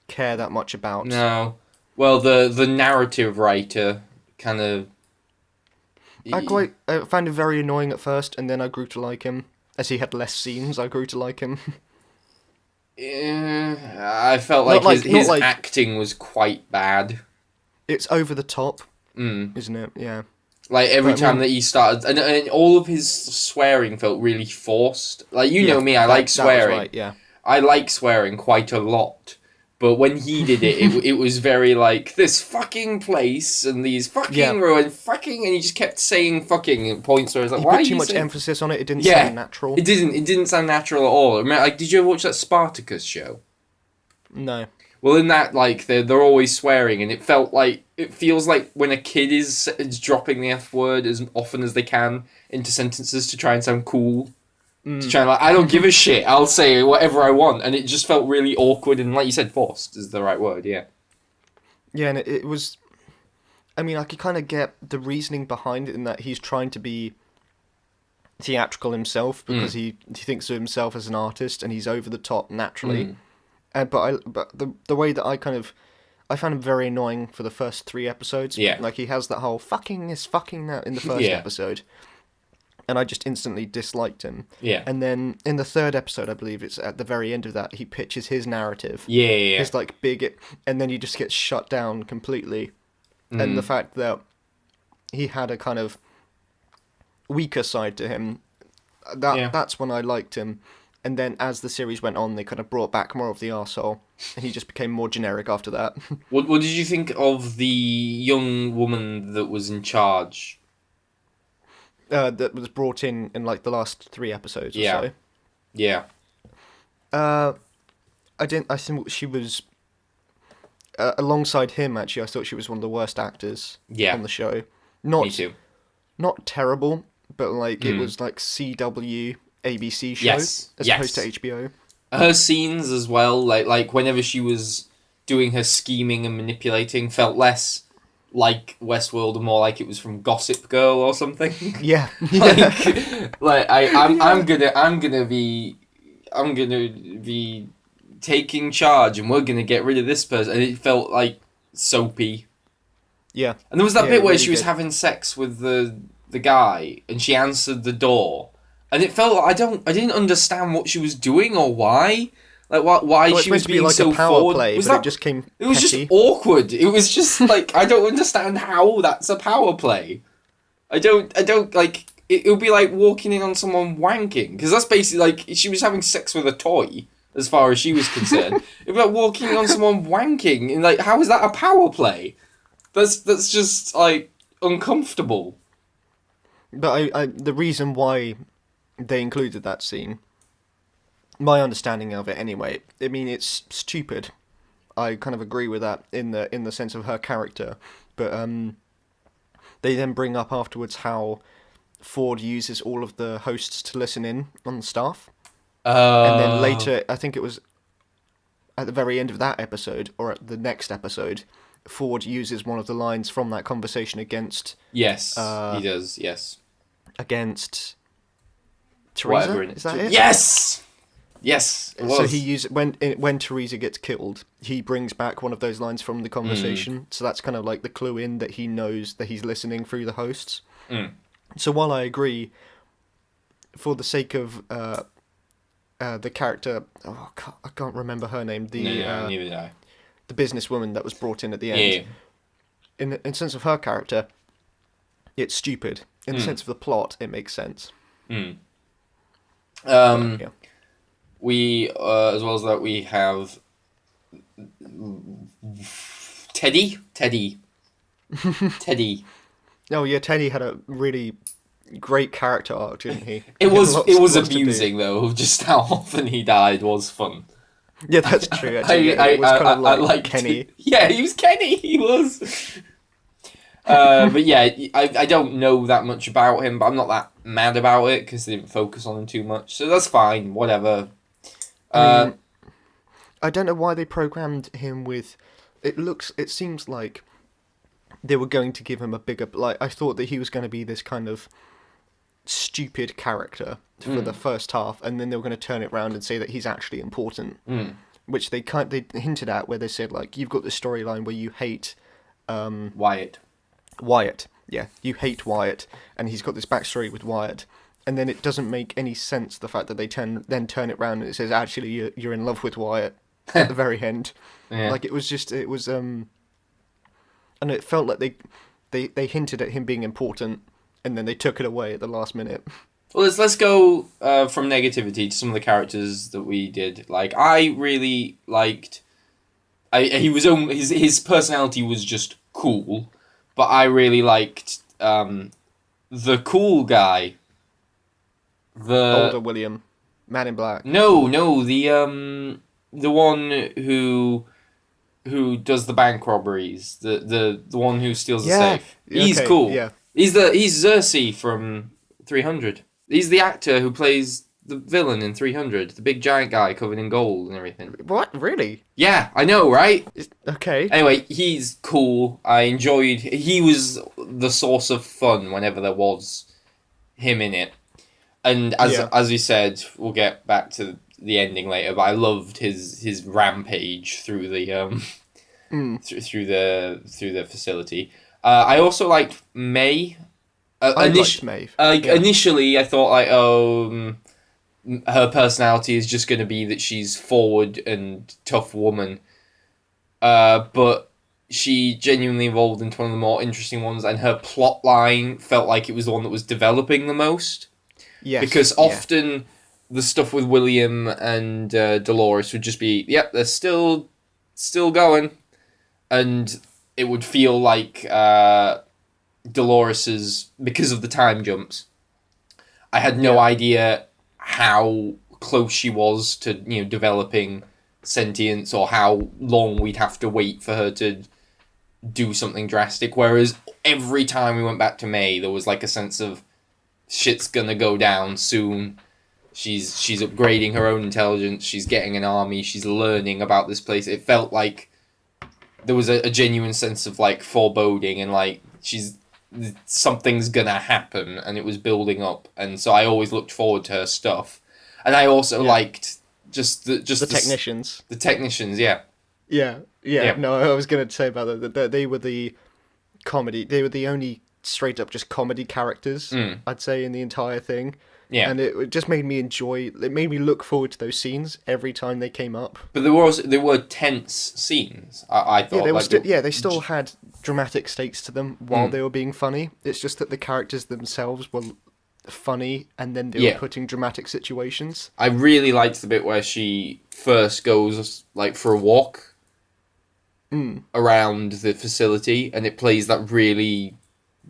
care that much about. No, well the narrative writer kind of. I found him very annoying at first, and then I grew to like him. As he had less scenes, I grew to like him. I felt like his acting was quite bad. It's over the top, isn't it? Yeah. Like every time that he started, and all of his swearing felt really forced. Like you know me, I like swearing. That was right, yeah. I like swearing quite a lot. But when he did it was very like, this fucking place and these fucking ruins, fucking, and he just kept saying fucking at points where I was like, why are you put too much emphasis on it, it didn't sound natural. It didn't sound natural at all. I mean, like, did you ever watch that Spartacus show? No. Well, in that, like, they're always swearing, and it feels like when a kid is dropping the F word as often as they can into sentences to try and sound cool. To try and, like, I don't give a shit, I'll say whatever I want, and it just felt really awkward, and like you said, forced is the right word, yeah. Yeah, and it was, I mean, I could kind of get the reasoning behind it in that he's trying to be theatrical himself, because he thinks of himself as an artist, and he's over the top naturally. But the way that I found him very annoying for the first 3 episodes. Yeah. Like, he has that whole fucking this, fucking that in the first episode. and I just instantly disliked him. Yeah. And then in the third episode, I believe it's at the very end of that, he pitches his narrative. Yeah. His like big, and then he just gets shut down completely. And the fact that he had a kind of weaker side to him, that's when I liked him. And then as the series went on, they kind of brought back more of the arsehole, and he just became more generic after that. What did you think of the young woman that was in charge? That was brought in like the last 3 episodes or so. Yeah. I think she was alongside him. Actually, I thought she was one of the worst actors on the show. Me too. Not terrible, but like it was like CW ABC show as opposed to HBO. Her scenes as well, like whenever she was doing her scheming and manipulating, felt less like Westworld and more like it was from Gossip Girl or something. Yeah. I'm gonna be taking charge and we're gonna get rid of this person, and it felt like soapy. Yeah. And there was that bit where really she was having sex with the guy and she answered the door, and it felt like I didn't understand what she was doing or why. Like why she was being so forward. It just came. It was just awkward. It was just like I don't understand how that's a power play. I don't like. It would be like walking in on someone wanking, because that's basically like she was having sex with a toy as far as she was concerned. It'd be like walking in on someone wanking, and like how is that a power play? That's just like uncomfortable. But the reason why they included that scene, my understanding of it anyway, I mean, it's stupid. I kind of agree with that in the sense of her character, but they then bring up afterwards how Ford uses all of the hosts to listen in on the staff, and then later, I think it was at the very end of that episode or at the next episode, Ford uses one of the lines from that conversation against. Yes, he does. Yes, against Teresa. Whatever. Is that it? Yes. Yes, it was. So he uses when Teresa gets killed, he brings back one of those lines from the conversation. So that's kind of like the clue in that he knows that he's listening through the hosts. So while I agree, for the sake of the character, I can't remember her name. Neither did I. The businesswoman that was brought in at the end. Yeah. In sense of her character, it's stupid. In the sense of the plot, it makes sense. Yeah. We, as well as that, we have Teddy. Oh yeah, Teddy had a really great character arc, didn't he? It was amusing though. Just how often he died was fun. Yeah, that's true. Actually, it was kind of like Kenny. Yeah, he was Kenny. He was. But yeah, I don't know that much about him, but I'm not that mad about it because they didn't focus on him too much. So that's fine. Whatever. I don't know why they programmed him with. It seems like they were going to give him a bigger. Like I thought that he was going to be this kind of stupid character for the first half, and then they were going to turn it around and say that he's actually important. Which they hinted at, where they said like you've got this storyline where you hate Wyatt. Yeah, you hate Wyatt, and he's got this backstory with Wyatt. And then it doesn't make any sense, the fact that they turn it around and it says, actually, you're in love with Wyatt at the very end. Yeah. Like, and it felt like they hinted at him being important, and then they took it away at the last minute. Well, let's go from negativity to some of the characters that we did. Like, I really liked... his personality was just cool, but I really liked the cool guy. Older William, Man in Black. No, the one who does the bank robberies, the one who steals the safe. He's cool. Yeah. He's Xerxes from 300. He's the actor who plays the villain in 300, the big giant guy covered in gold and everything. What? Really? Yeah, I know, right? Okay. Anyway, he's cool. He was the source of fun whenever there was him in it. And as we said, we'll get back to the ending later, but I loved his rampage through the through the facility. I also liked May I liked Maeve. Initially, I thought like, her personality is just going to be that she's forward and tough woman. But she genuinely evolved into one of the more interesting ones, and her plot line felt like it was the one that was developing the most. Yes. Because often the stuff with William and Dolores would just be, yep, they're still going. And it would feel like Dolores's, because of the time jumps, I had no idea how close she was to, developing sentience, or how long we'd have to wait for her to do something drastic. Whereas every time we went back to May, there was like a sense of shit's gonna go down soon. She's upgrading her own intelligence. She's getting an army. She's learning about this place. It felt like there was a genuine sense of like foreboding, and like something's gonna happen, and it was building up. And so I always looked forward to her stuff, and I also liked just the technicians. The technicians, yeah. Yeah. No, I was going to say about that. They were the comedy. They were the only straight up just comedy characters, I'd say, in the entire thing. Yeah. And it just made me enjoy. It made me look forward to those scenes every time they came up. But there were tense scenes. I thought. Yeah, they still had dramatic stakes to them while they were being funny. It's just that the characters themselves were funny, and then they were put in dramatic situations. I really liked the bit where she first goes like for a walk around the facility, and it plays that really,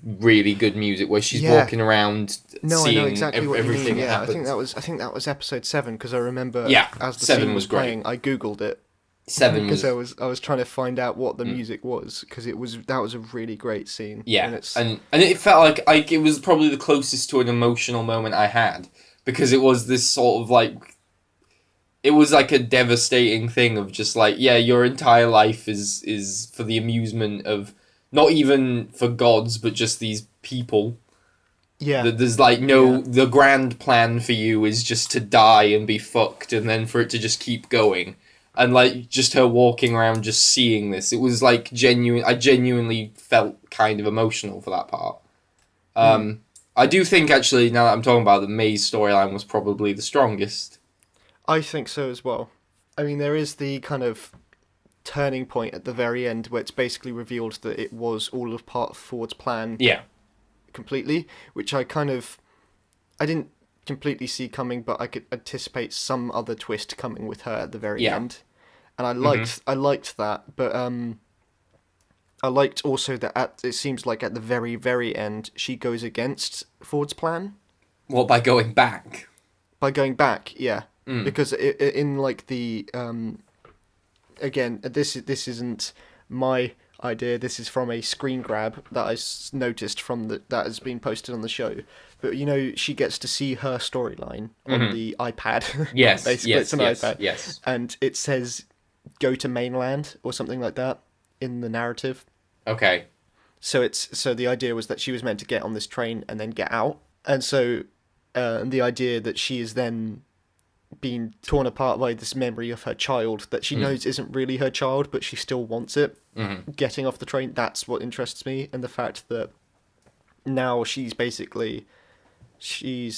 really good music where she's walking around, seeing I know exactly everything what you mean. that happens. I think that was episode 7, because I remember as the 7 scene was great. playing, I googled it. 7 because I was trying to find out what the music was, because that was a really great scene. Yeah, and it felt like it was probably the closest to an emotional moment I had, because it was this sort of like, it was like a devastating thing of just like, your entire life is for the amusement of, not even for gods, but just these people. Yeah. There's like the grand plan for you is just to die and be fucked, and then for it to just keep going. And like just her walking around, just seeing this, it was like genuine. I genuinely felt kind of emotional for that part. I do think actually, now that I'm talking about it, the May's storyline was probably the strongest. I think so as well. I mean, there is the kind of turning point at the very end where it's basically revealed that it was all of part of Ford's plan. Yeah. Completely, which I didn't completely see coming, but I could anticipate some other twist coming with her at the very end. And I liked that, but I liked also that it seems like at the very, very end, she goes against Ford's plan. What, by going back? By going back, yeah. Because in like the... again, this isn't my idea. This is from a screen grab that I noticed that has been posted on the show. But, she gets to see her storyline on the iPad. Yes, basically, it's an iPad. Yes. And it says, go to mainland, or something like that, in the narrative. Okay. So the idea was that she was meant to get on this train and then get out. And so the idea that she is then being torn apart by this memory of her child that she knows isn't really her child, but she still wants it. Getting off the train, that's what interests me. And the fact that now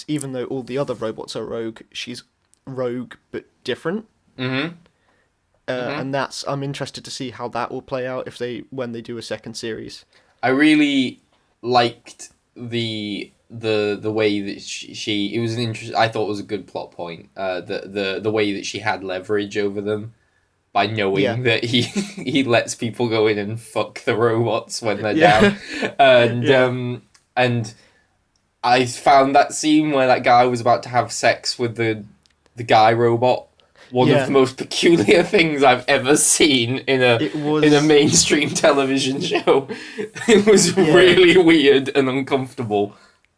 even though all the other robots are rogue, she's rogue but different. And I'm interested to see how that will play out when they do a second series. I really liked the way that she it was an I thought it was a good plot point. The way that she had leverage over them by knowing that he lets people go in and fuck the robots when they're down. And I found that scene where that guy was about to have sex with the guy robot one of the most peculiar things I've ever seen in a mainstream television show. It was really weird and uncomfortable.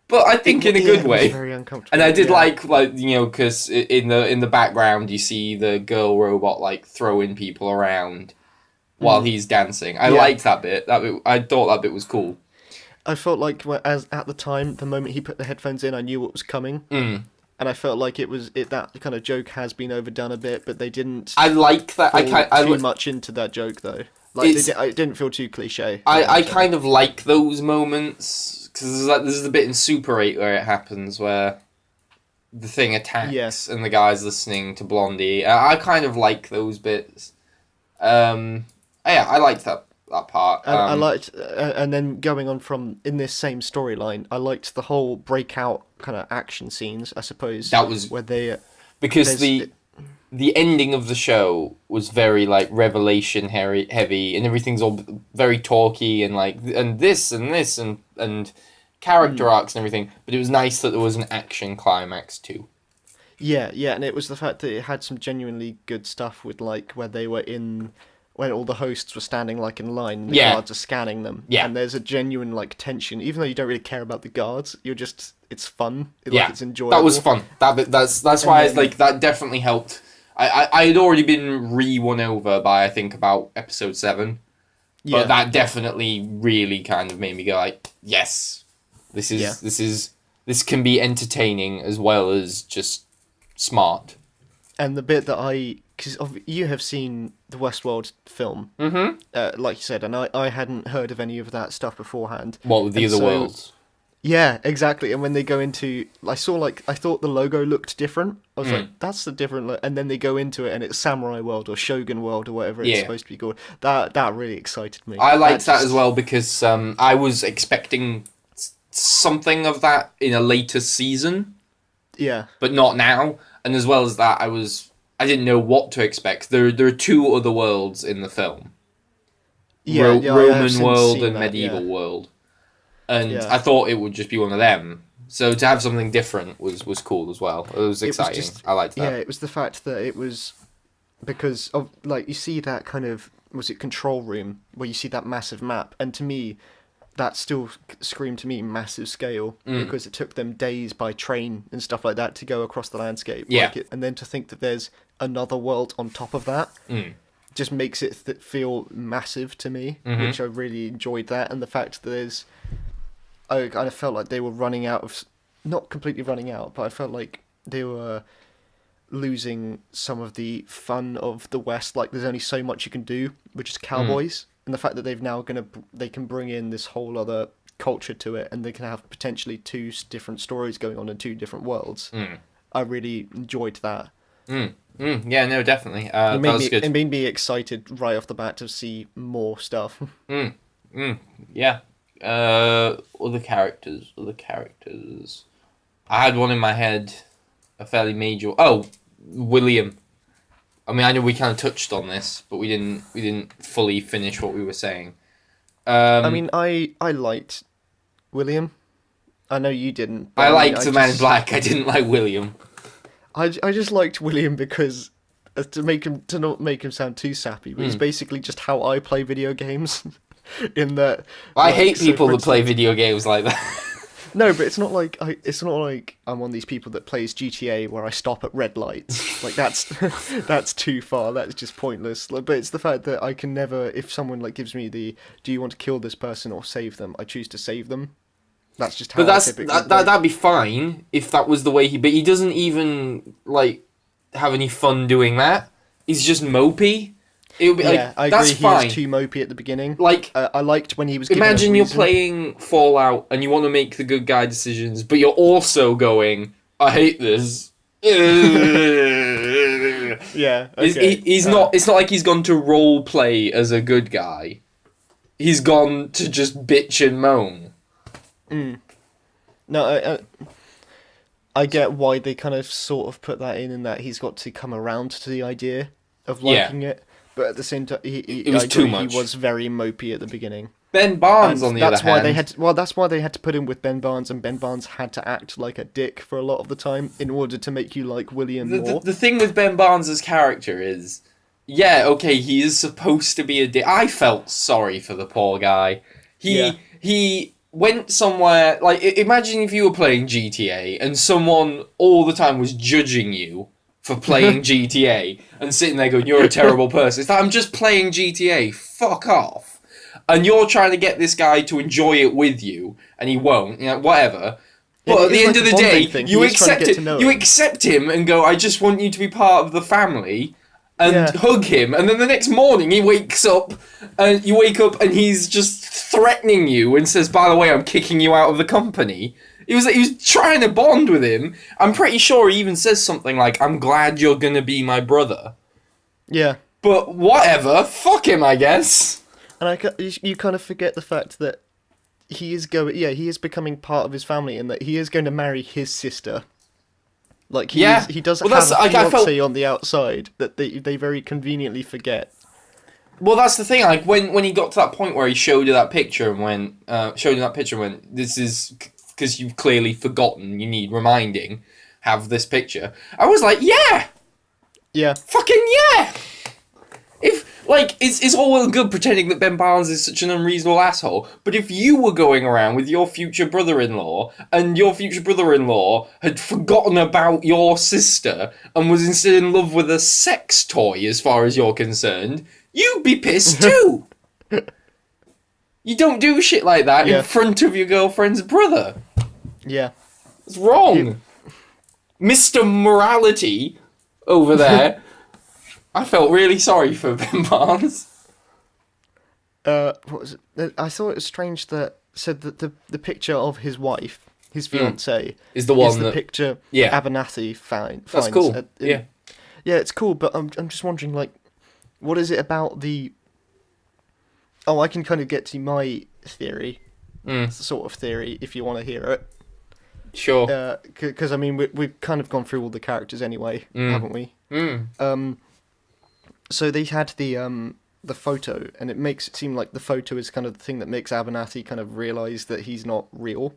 But I think in a good way. It was very uncomfortable. And I did like because in the background you see the girl robot like throwing people around while he's dancing. I liked that bit. I thought that bit was cool. I felt like as at the time, the moment he put the headphones in, I knew what was coming. And I felt like that kind of joke has been overdone a bit, but they didn't. I like that. Too much into that joke though. Like it didn't feel too cliche. I kind of like those moments because there's the bit in Super 8 where it happens where the thing attacks and the guy's listening to Blondie. I kind of like those bits. I liked that part. And I liked, and then going on from in this same storyline, I liked the whole breakout kind of action scenes. I suppose that was where they because the ending of the show was very like revelation heavy, and everything's all very talky and like and this and character arcs and everything. But it was nice that there was an action climax too. Yeah, and it was the fact that it had some genuinely good stuff with like where they were when all the hosts were standing like in line and the guards are scanning them. Yeah. And there's a genuine like tension, even though you don't really care about the guards. It's fun. It's enjoyable. That was fun. That's why it's like that definitely helped. I had already been won over by I think about episode 7, but that definitely really kind of made me go like, yes, this can be entertaining as well as just smart. And the bit that because you have seen the Westworld film, like you said, and I hadn't heard of any of that stuff beforehand. What with the other worlds? Yeah, exactly. And when they go into, I thought the logo looked different. I was like, that's a different and then they go into it and it's Samurai World or Shogun World or whatever it's supposed to be called. That really excited me. I liked that as well because I was expecting something of that in a later season. Yeah. But not now. And as well as that, I didn't know what to expect. There are 2 other worlds in the film. Roman world and medieval world. And I thought it would just be one of them. So to have something different was cool as well. It was exciting. I liked that. Yeah, it was the fact that it was because of like you see that kind of control room where you see that massive map, and to me, that still screamed to me massive scale because it took them days by train and stuff like that to go across the landscape. Yeah, and then to think that there's another world on top of that. Just makes it feel massive to me, which I really enjoyed that, and the fact that I kind of felt like they were running out of, not completely running out, but I felt like they were losing some of the fun of the West. Like there's only so much you can do, which is cowboys, and the fact that they can bring in this whole other culture to it, and they can have potentially 2 different stories going on in 2 different worlds. I really enjoyed that. Yeah, no, definitely. That was good. It made me excited right off the bat to see more stuff. Yeah. Other characters. I had one in my head, a fairly major. Oh, William. I mean, I know we kind of touched on this, but we didn't fully finish what we were saying. I mean, I liked William. I know you didn't. I liked the Man in Black. I didn't like William. I just liked William because to not make him sound too sappy, but he's basically just how I play video games. In that, I hate people that play video games like that. No, but it's not like I'm one of these people that plays GTA where I stop at red lights. Like that's too far. That's just pointless. But it's the fact that I can never, if someone like gives me the, do you want to kill this person or save them? I choose to save them. That's just how. But that'd be fine if that was the way but he doesn't even like have any fun doing that. He's just mopey. It would be I that's agree. Fine. He was too mopey at the beginning. Like I liked when he was. Imagine you're playing Fallout and you want to make the good guy decisions, but you're also going, "I hate this." Yeah, okay. He's not. It's not like he's gone to role play as a good guy. He's gone to just bitch and moan. No, I get why they kind of sort of put that in that he's got to come around to the idea of liking it, but at the same time, it was too much. He was very mopey at the beginning. Ben Barnes, on the other hand, that's why they had to put him with Ben Barnes, and Ben Barnes had to act like a dick for a lot of the time in order to make you like William more. The thing with Ben Barnes' character is, yeah, okay, he is supposed to be a dick. I felt sorry for the poor guy. He went somewhere, like, imagine if you were playing GTA and someone all the time was judging you for playing GTA and sitting there going, you're a terrible person. It's like, I'm just playing GTA, fuck off. And you're trying to get this guy to enjoy it with you, and he won't, you know, whatever. But at the end of the day, you accept it. You accept him and go, I just want you to be part of the family. and hug him, and then the next morning you wake up and he's just threatening you and says, "By the way, I'm kicking you out of the company." He was trying to bond with him. I'm pretty sure he even says something like, "I'm glad you're gonna be my brother." Yeah. But whatever, fuck him, I guess. And you kind of forget the fact that he is becoming part of his family, and that he is going to marry his sister. Like he does have a fiancé on the outside that they very conveniently forget. Well, that's the thing. Like when he got to that point where he showed you that picture and went, "This is because you've clearly forgotten. You need reminding. Have this picture." I was like, yeah, fucking yeah. If it's all well and good pretending that Ben Barnes is such an unreasonable asshole, but if you were going around with your future brother-in-law and your future brother-in-law had forgotten about your sister and was instead in love with a sex toy, as far as you're concerned, you'd be pissed too. You don't do shit like that in front of your girlfriend's brother. Yeah, it's wrong. Mr. Morality over there. I felt really sorry for Ben Barnes. What was it? I thought it was strange that said that the picture of his wife, his fiancée, is the one is the picture Abernathy finds. That's cool. Yeah, it's cool. But I'm just wondering, like, what is it about the? Oh, I can kind of get to my theory, sort of theory, if you want to hear it. Sure. Because I mean, we've kind of gone through all the characters anyway, haven't we? So they had the photo, and it makes it seem like the photo is kind of the thing that makes Abernathy kind of realise that he's not real.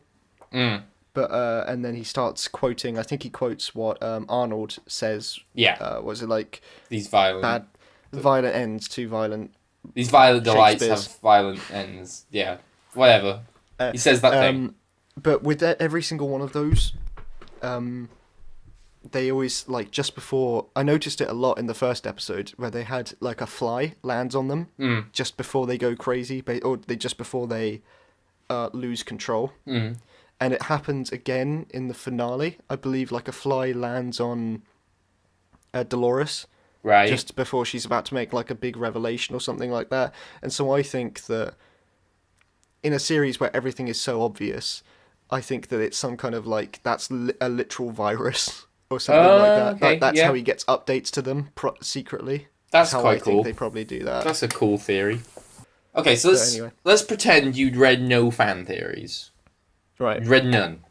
But and then he starts quoting. I think he quotes what Arnold says. Yeah. Was it like these violent ends to violent? These violent delights have violent ends. Yeah. Whatever. He says that thing. But with every single one of those, they always, like, just before... I noticed it a lot in the first episode, where they had, like, a fly lands on them just before they go crazy, or just before they lose control. And it happens again in the finale. I believe, like, a fly lands on Dolores. Right. Just before she's about to make, like, a big revelation or something like that. And so I think that in a series where everything is so obvious, I think that it's some kind of, like, that's a literal virus or something like that. Okay, That's how he gets updates to them secretly. That's how quite I cool. think they probably do that. That's a cool theory. Okay, so let's pretend you'd read no fan theories. Right. You'd read none.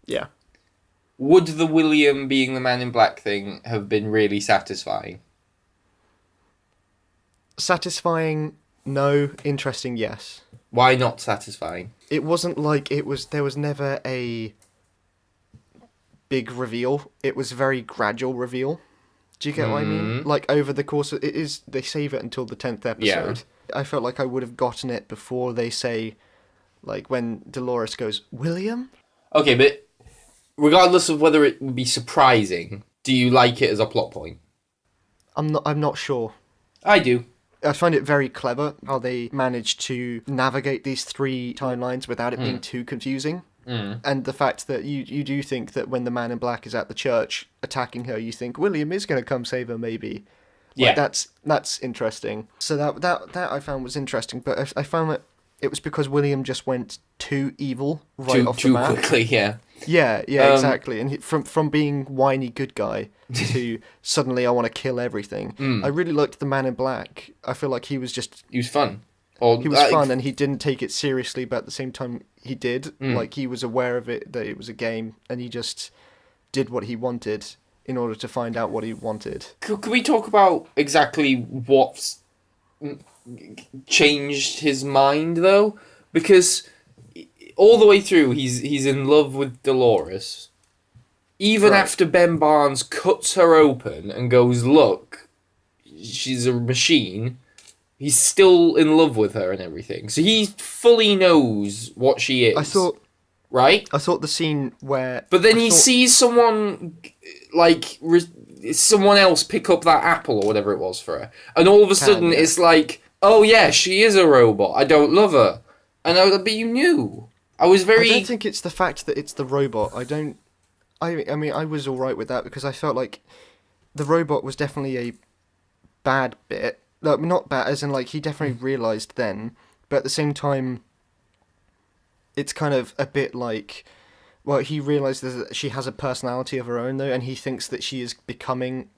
Yeah. Would the William being the Man in Black thing have been really satisfying? Satisfying, no. Interesting, yes. Why not satisfying? It wasn't like there was never a big reveal. It was a very gradual reveal. Do you get what I mean? Like, over the course of they save it until the 10th episode. Yeah. I felt like I would have gotten it before they say, like, when Dolores goes, "William?" Okay, but regardless of whether it would be surprising, do you like it as a plot point? I'm not sure. I do. I find it very clever how they managed to navigate these three timelines without it being too confusing. And the fact that you do think that when the Man in Black is at the church attacking her, you think William is going to come save her, maybe. Like, yeah. That's interesting. So that I found was interesting, but I found that it was because William just went too evil off the bat. Too quickly, yeah. Yeah, exactly. And from being whiny good guy to suddenly I want to kill everything. I really liked the Man in Black. I feel like he was fun. He was fun, and he didn't take it seriously, but at the same time he did. Like, he was aware of it, that it was a game, and he just did what he wanted in order to find out what he wanted. Could we talk about exactly what's changed his mind, though? Because all the way through, he's in love with Dolores. Even after Ben Barnes cuts her open and goes, "Look, she's a machine," he's still in love with her and everything. So he fully knows what she is. I thought the scene where... But then he sees someone, like, someone else pick up that apple or whatever it was for her. And all of a sudden it's like, oh yeah, she is a robot. I don't love her. But you knew. I don't think it's the fact that it's the robot. I mean, I was alright with that because I felt like the robot was definitely bad bit. No, not bad, as in, like, he definitely realised then, but at the same time, it's kind of a bit like, well, he realises that she has a personality of her own, though, and he thinks that she's coming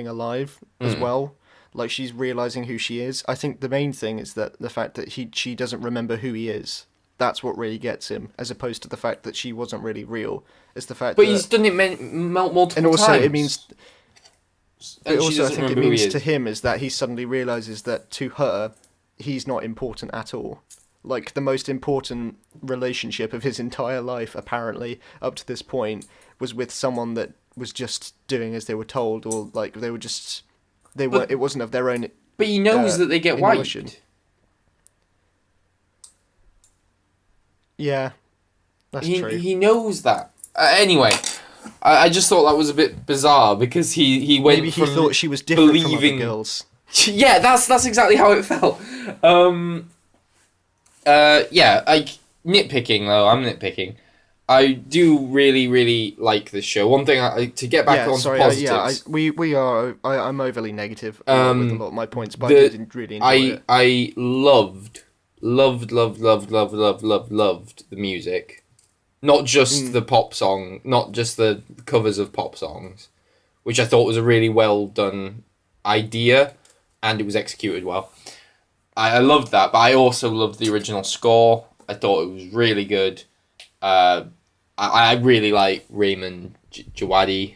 alive as well. Like, she's realising who she is. I think the main thing is that the fact that she doesn't remember who he is. That's what really gets him, as opposed to the fact that she wasn't really real. It's the fact But that... he's done it multiple times. And also, it means... But And she also, I doesn't think it remember who he means is. to him is that he suddenly realises that to her, he's not important at all. Like, the most important relationship of his entire life, apparently, up to this point, was with someone that was just doing as they were told, or, like, they were just... It wasn't of their own... But he knows that they get intuition. wiped. Yeah, that's true. He knows that. Anyway, I just thought that was a bit bizarre because he went Maybe he from thought she was different from other believing girls. Yeah, that's exactly how it felt. Yeah, nitpicking though. I'm nitpicking. I do really, really like this show. One thing to get back on positives. I'm overly negative with a lot of my points, but I didn't really enjoy it. I loved the music. Not just the pop song, not just the covers of pop songs, which I thought was a really well done idea, and it was executed well. I loved that, but I also loved the original score. I thought it was really good. I really like Raymond Djawadi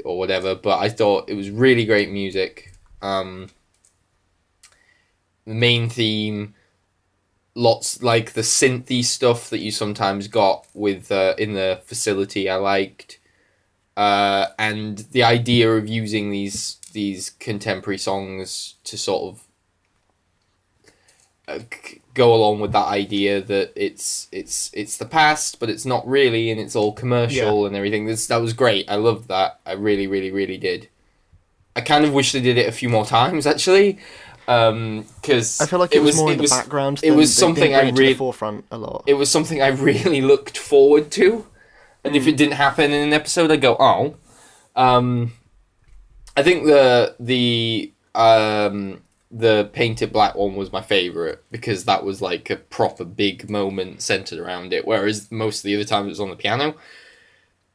or whatever, but I thought it was really great music. The main theme, lots like the synthy stuff that you sometimes got with in the facility. I liked, and the idea of using these contemporary songs to sort of go along with that idea that it's the past, but it's not really, and it's all commercial and everything. That was great. I loved that. I really, really, really did. I kind of wish they did it a few more times, actually, because I feel like it was more in the background. It was something I really forefront a lot. It was something I really looked forward to, and if it didn't happen in an episode, I'd go, oh. I think the Painted Black one was my favourite because that was like a proper big moment centred around it, whereas most of the other times it was on the piano.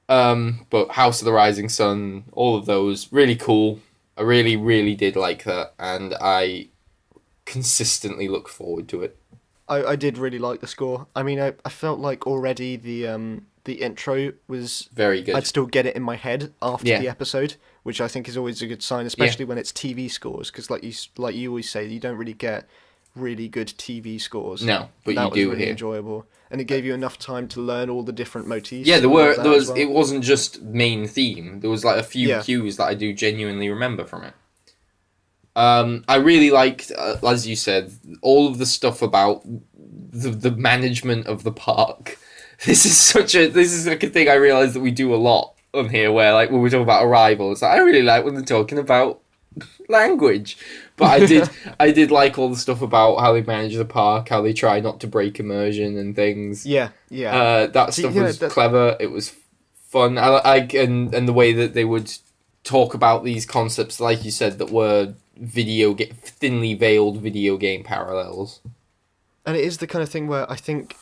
But House of the Rising Sun, all of those, really cool. I really, really did like that, and I consistently look forward to it. I did really like the score. I mean, I felt like already the intro was... very good. I'd still get it in my head after the episode, which I think is always a good sign, especially when it's TV scores, because like you always say, you don't really get really good TV scores. No, but that you do was really here. Enjoyable, and it gave you enough time to learn all the different motifs. Yeah, there was. Well. It wasn't just main theme. There was like a few cues that I do genuinely remember from it. I really liked, as you said, all of the stuff about the management of the park. This is like a thing I realised that we do a lot on here, where like when we talk about Arrival, it's like I really like when they're talking about language. But I did like all the stuff about how they manage the park, how they try not to break immersion and things. Yeah. That stuff was clever. It was fun. And the way that they would talk about these concepts, like you said, that were thinly veiled video game parallels. And it is the kind of thing where I think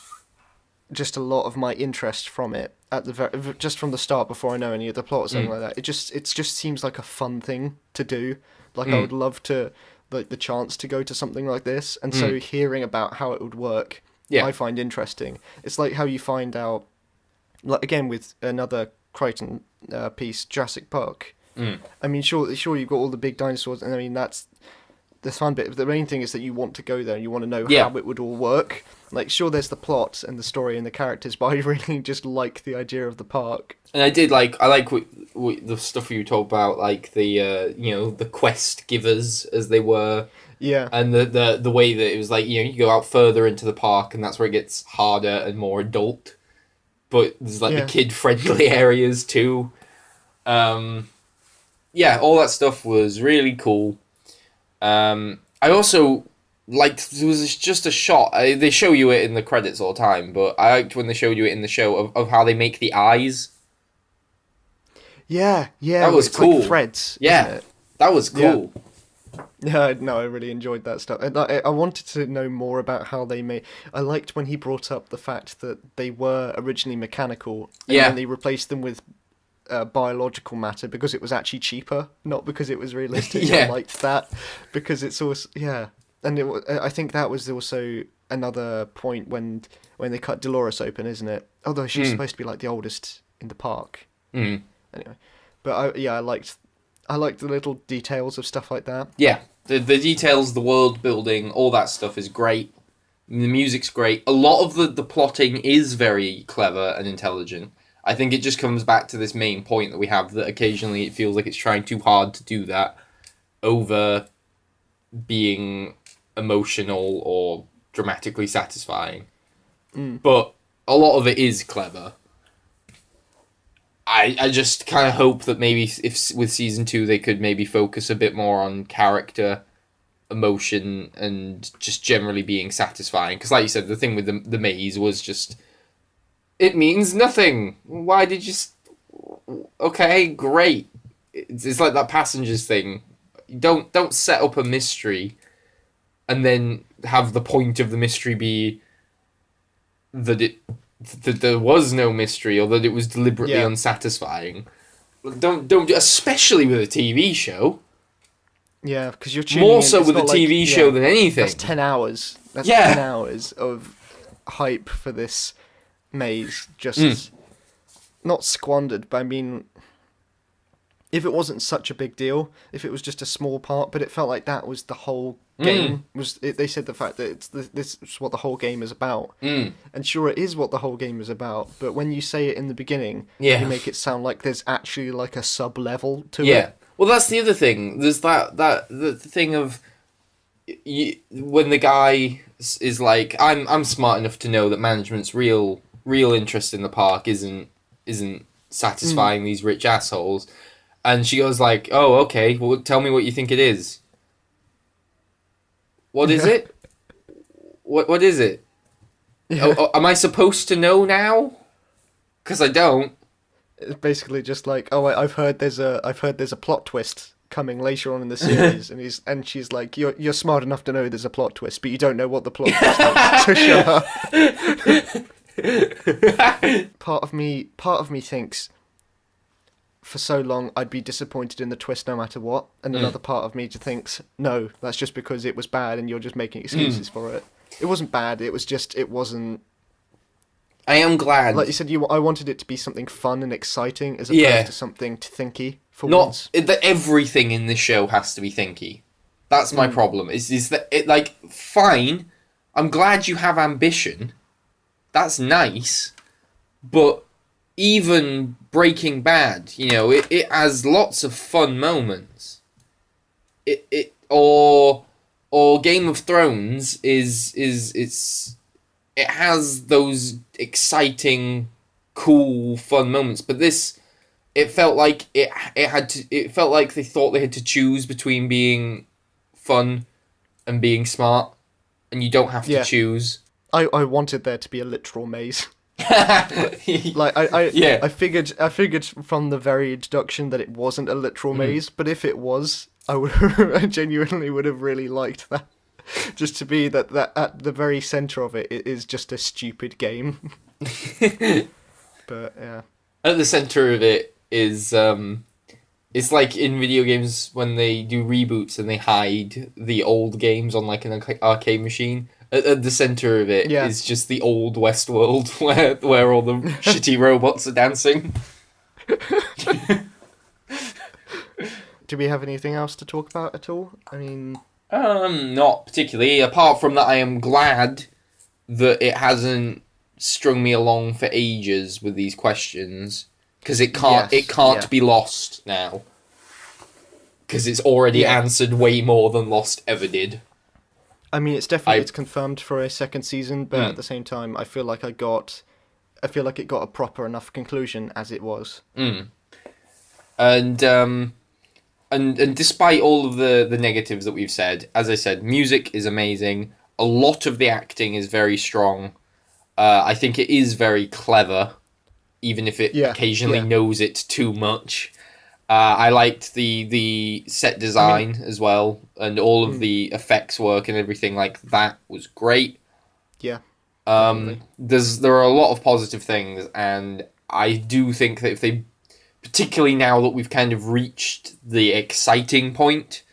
just a lot of my interest from it at the just from the start, before I know any of the plot or something like that, it just seems like a fun thing to do. Like I would love to, like, the chance to go to something like this, and so hearing about how it would work, I find interesting. It's like how you find out, like again with another Crichton piece, Jurassic Park. I mean, sure, you've got all the big dinosaurs, and I mean that's the fun bit. But the main thing is that you want to go there and you want to know how it would all work. Like, sure, there's the plot and the story and the characters, but I really just like the idea of the park. And I like the stuff you talk about, like the the quest givers, as they were. Yeah. And the way that it was like, you go out further into the park and that's where it gets harder and more adult. But there's like the kid friendly areas too. All that stuff was really cool. I also liked, there was just a shot, they show you it in the credits all the time, but I liked when they showed you it in the show of how they make the eyes. Yeah. That was cool. Like threads. Yeah, isn't it? that was cool. Yeah, no, I really enjoyed that stuff. And I wanted to know more about how they made. I liked when he brought up the fact that they were originally mechanical, and Yeah. then they replaced them with biological matter because it was actually cheaper, not because it was realistic. I Yeah. liked that because it's also and I think that was also another point when they cut Dolores open, isn't it? Although she's supposed to be like the oldest in the park. Mm. Anyway, but I liked the little details of stuff like that. Yeah. The details, the world building, all that stuff is great. The music's great. A lot of the plotting is very clever and intelligent. I think it just comes back to this main point that we have, that occasionally it feels like it's trying too hard to do that over being emotional or dramatically satisfying. But a lot of it is clever. I just kind of hope that maybe if with season 2 they could maybe focus a bit more on character, emotion, and just generally being satisfying. Because like you said, the thing with the maze was just, it means nothing. Why did you... Okay, great. It's like that passengers thing. Don't set up a mystery and then have the point of the mystery be that there was no mystery, or that it was deliberately unsatisfying. Don't, especially with a TV show. Yeah, because you're tuning More in, so it's with a not TV show than anything. That's 10 hours. That's Yeah. 10 hours of hype for this maze. Just not squandered, but I mean, if it wasn't such a big deal, if it was just a small part, but it felt like that was the whole game. They said the fact that this is what the whole game is about. And sure, it is what the whole game is about, but when you say it in the beginning, you make it sound like there's actually like a sub-level to it. Well, that's the other thing. There's the thing of when the guy is like, I'm smart enough to know that management's real interest in the park isn't satisfying these rich assholes, and she goes like, oh, okay, well, tell me what you think it is. What is it? What is it? Yeah. Am I supposed to know now? Because I don't. It's basically just like, oh, I've heard there's a plot twist coming later on in the series, and she's like, you're smart enough to know there's a plot twist, but you don't know what the plot twist is. So shut up. Part of me thinks, for so long I'd be disappointed in the twist no matter what, and another part of me just thinks, no, that's just because it was bad and you're just making excuses for it. It wasn't bad. It was just, it wasn't. I am glad. Like you said, I wanted it to be something fun and exciting as opposed to something thinky for once. Not that everything in this show has to be thinky. That's my problem. Is that it? Like, fine. I'm glad you have ambition. That's nice, but even Breaking Bad, it has lots of fun moments. Or Game of Thrones it has those exciting, cool, fun moments. But this, it felt like it felt like they thought they had to choose between being fun and being smart, and you don't have to choose. I wanted there to be a literal maze. I figured from the very introduction that it wasn't a literal maze, but if it was, I genuinely would have really liked that. Just to be that at the very center of it is just a stupid game. But yeah, at the center of it is it's like in video games when they do reboots and they hide the old games on like an arcade machine. At the center of it is just the old Westworld where all the shitty robots are dancing. Do we have anything else to talk about at all? I mean, not particularly. Apart from that, I am glad that it hasn't strung me along for ages with these questions, because it can't be lost now, because it's already answered way more than Lost ever did. I mean, it's confirmed for a second season, but at the same time, I feel like it got a proper enough conclusion as it was. And despite all of the negatives that we've said, as I said, music is amazing. A lot of the acting is very strong. I think it is very clever, even if it occasionally knows it too much. I liked the set design as well, and all of the effects work and everything like that was great. Yeah, definitely. There are a lot of positive things, and I do think that if they, particularly now that we've kind of reached the exciting point,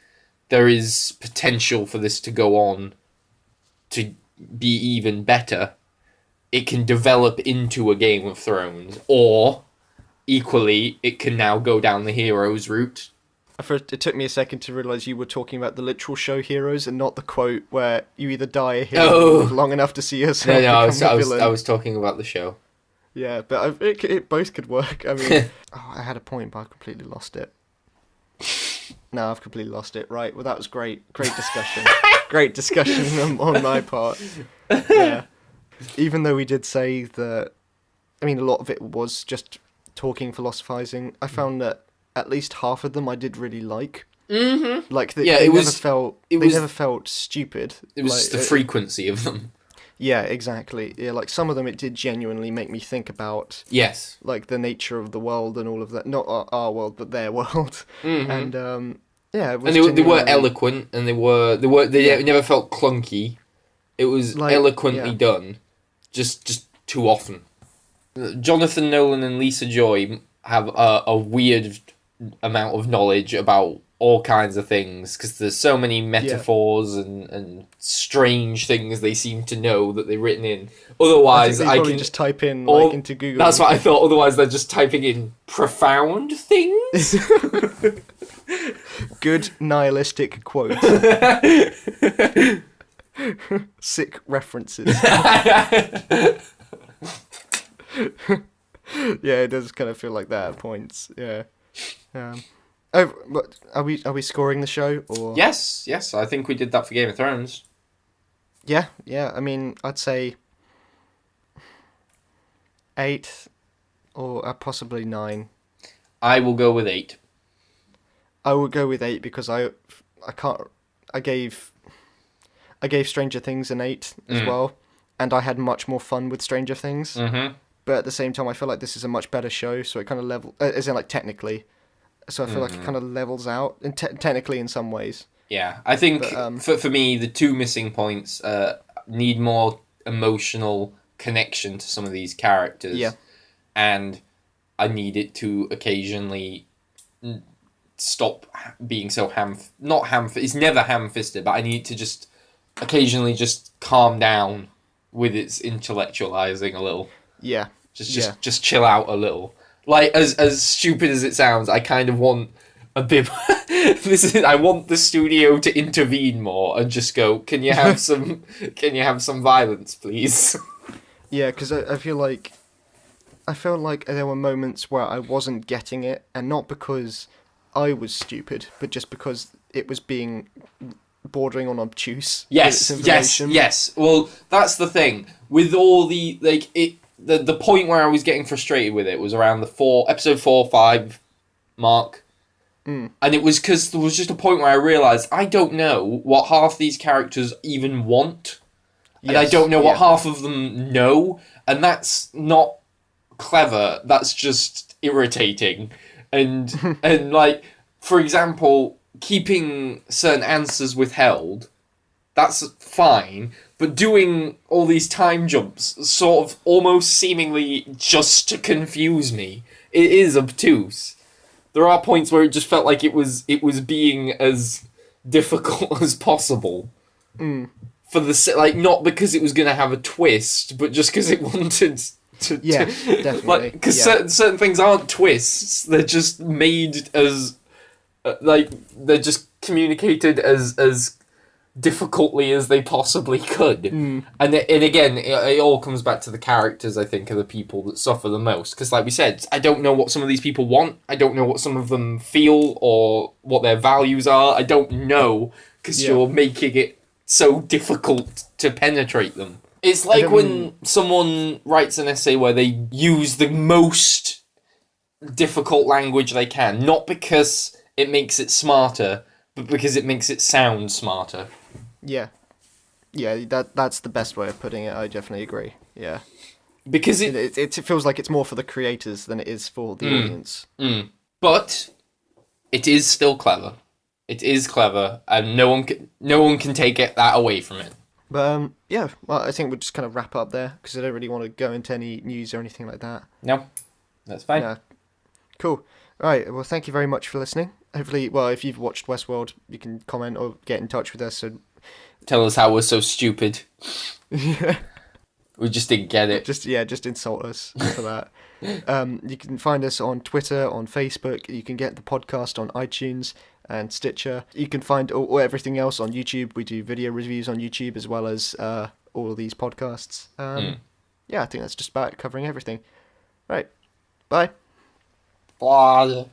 there is potential for this to go on to be even better. It can develop into a Game of Thrones, or equally, it can now go down the heroes route. It took me a second to realise you were talking about the literal show heroes and not the quote where you either die a hero or live long enough to see yourself become a villain. I was talking about the show. Yeah, but it both could work. I mean, I had a point, but I completely lost it. No, I've completely lost it. Right, well, that was great. Great discussion. Great discussion on my part. Yeah. Even though we did say that, I mean, a lot of it was just talking, philosophizing, I found that at least half of them I did really like. Mm-hmm. Like, they never felt stupid. It was just the frequency of them. Yeah, exactly. Yeah, like, some of them it did genuinely make me think about... Yes. Like, the nature of the world and all of that. Not our world, but their world. Mm-hmm. And, yeah, it was they were eloquent, and they never felt clunky. It was eloquently done, just too often. Jonathan Nolan and Lisa Joy have a weird amount of knowledge about all kinds of things, because there's so many metaphors and strange things they seem to know that they've written in. Otherwise, I can just type in like into Google. That's what I thought. Otherwise, they're just typing in profound things. Good nihilistic quotes. Sick references. Yeah, it does kind of feel like that at points. Yeah. But are we scoring the show or? Yes. I think we did that for Game of Thrones. Yeah. I mean, I'd say 8 or possibly 9. I will go with 8. I would go with 8 because I gave Stranger Things an 8 as well, and I had much more fun with Stranger Things. Mm-hmm. But at the same time, I feel like this is a much better show, so it kind of as in like technically. So I feel like it kind of levels out, and technically in some ways. Yeah, I think for me, the two missing points need more emotional connection to some of these characters. Yeah. And I need it to occasionally stop being so it's never ham-fisted, but I need it to just occasionally just calm down with its intellectualizing a little. Yeah. Just chill out a little. Like, as stupid as it sounds, I kind of want a bit... I want the studio to intervene more and just go, can you have some violence, please? Yeah, because I felt like there were moments where I wasn't getting it, and not because I was stupid, but just because it was being bordering on obtuse. Yes. Well, that's the thing. With all the, like, the point where I was getting frustrated with it was around the episode 4-5 mark. And it was because there was just a point where I realised I don't know what half these characters even want. And I don't know what half of them know. And that's not clever. That's just irritating. And like, for example, keeping certain answers withheld, that's fine. But doing all these time jumps, sort of almost seemingly just to confuse me, it is obtuse. There are points where it just felt like it was being as difficult as possible. For the not because it was going to have a twist, but just because it wanted to. Yeah, definitely. Because certain things aren't twists; they're just made as they're just communicated as difficultly as they possibly could. And again, it all comes back to the characters, I think, are the people that suffer the most. Because like we said, I don't know what some of these people want. I don't know what some of them feel or what their values are. I don't know because you're making it so difficult to penetrate them. It's like when someone writes an essay where they use the most difficult language they can, not because it makes it smarter, but because it makes it sound smarter. Yeah, that's the best way of putting it. I definitely agree. Yeah, because it feels like it's more for the creators than it is for the audience. But it is still clever. It is clever, and no one can take that away from it. But yeah, well, I think we'll just kind of wrap up there because I don't really want to go into any news or anything like that. No, that's fine. Yeah, cool. All right. Well, thank you very much for listening. Hopefully, well, if you've watched Westworld, you can comment or get in touch with us. And Tell us how we're so stupid. yeah, We just didn't get it. just insult us for that. You can find us on Twitter, on Facebook. You can get the podcast on iTunes and Stitcher. You can find everything else on YouTube. We do video reviews on YouTube as well as all of these podcasts. Yeah, I think that's just about covering everything. Right. Bye. Bye.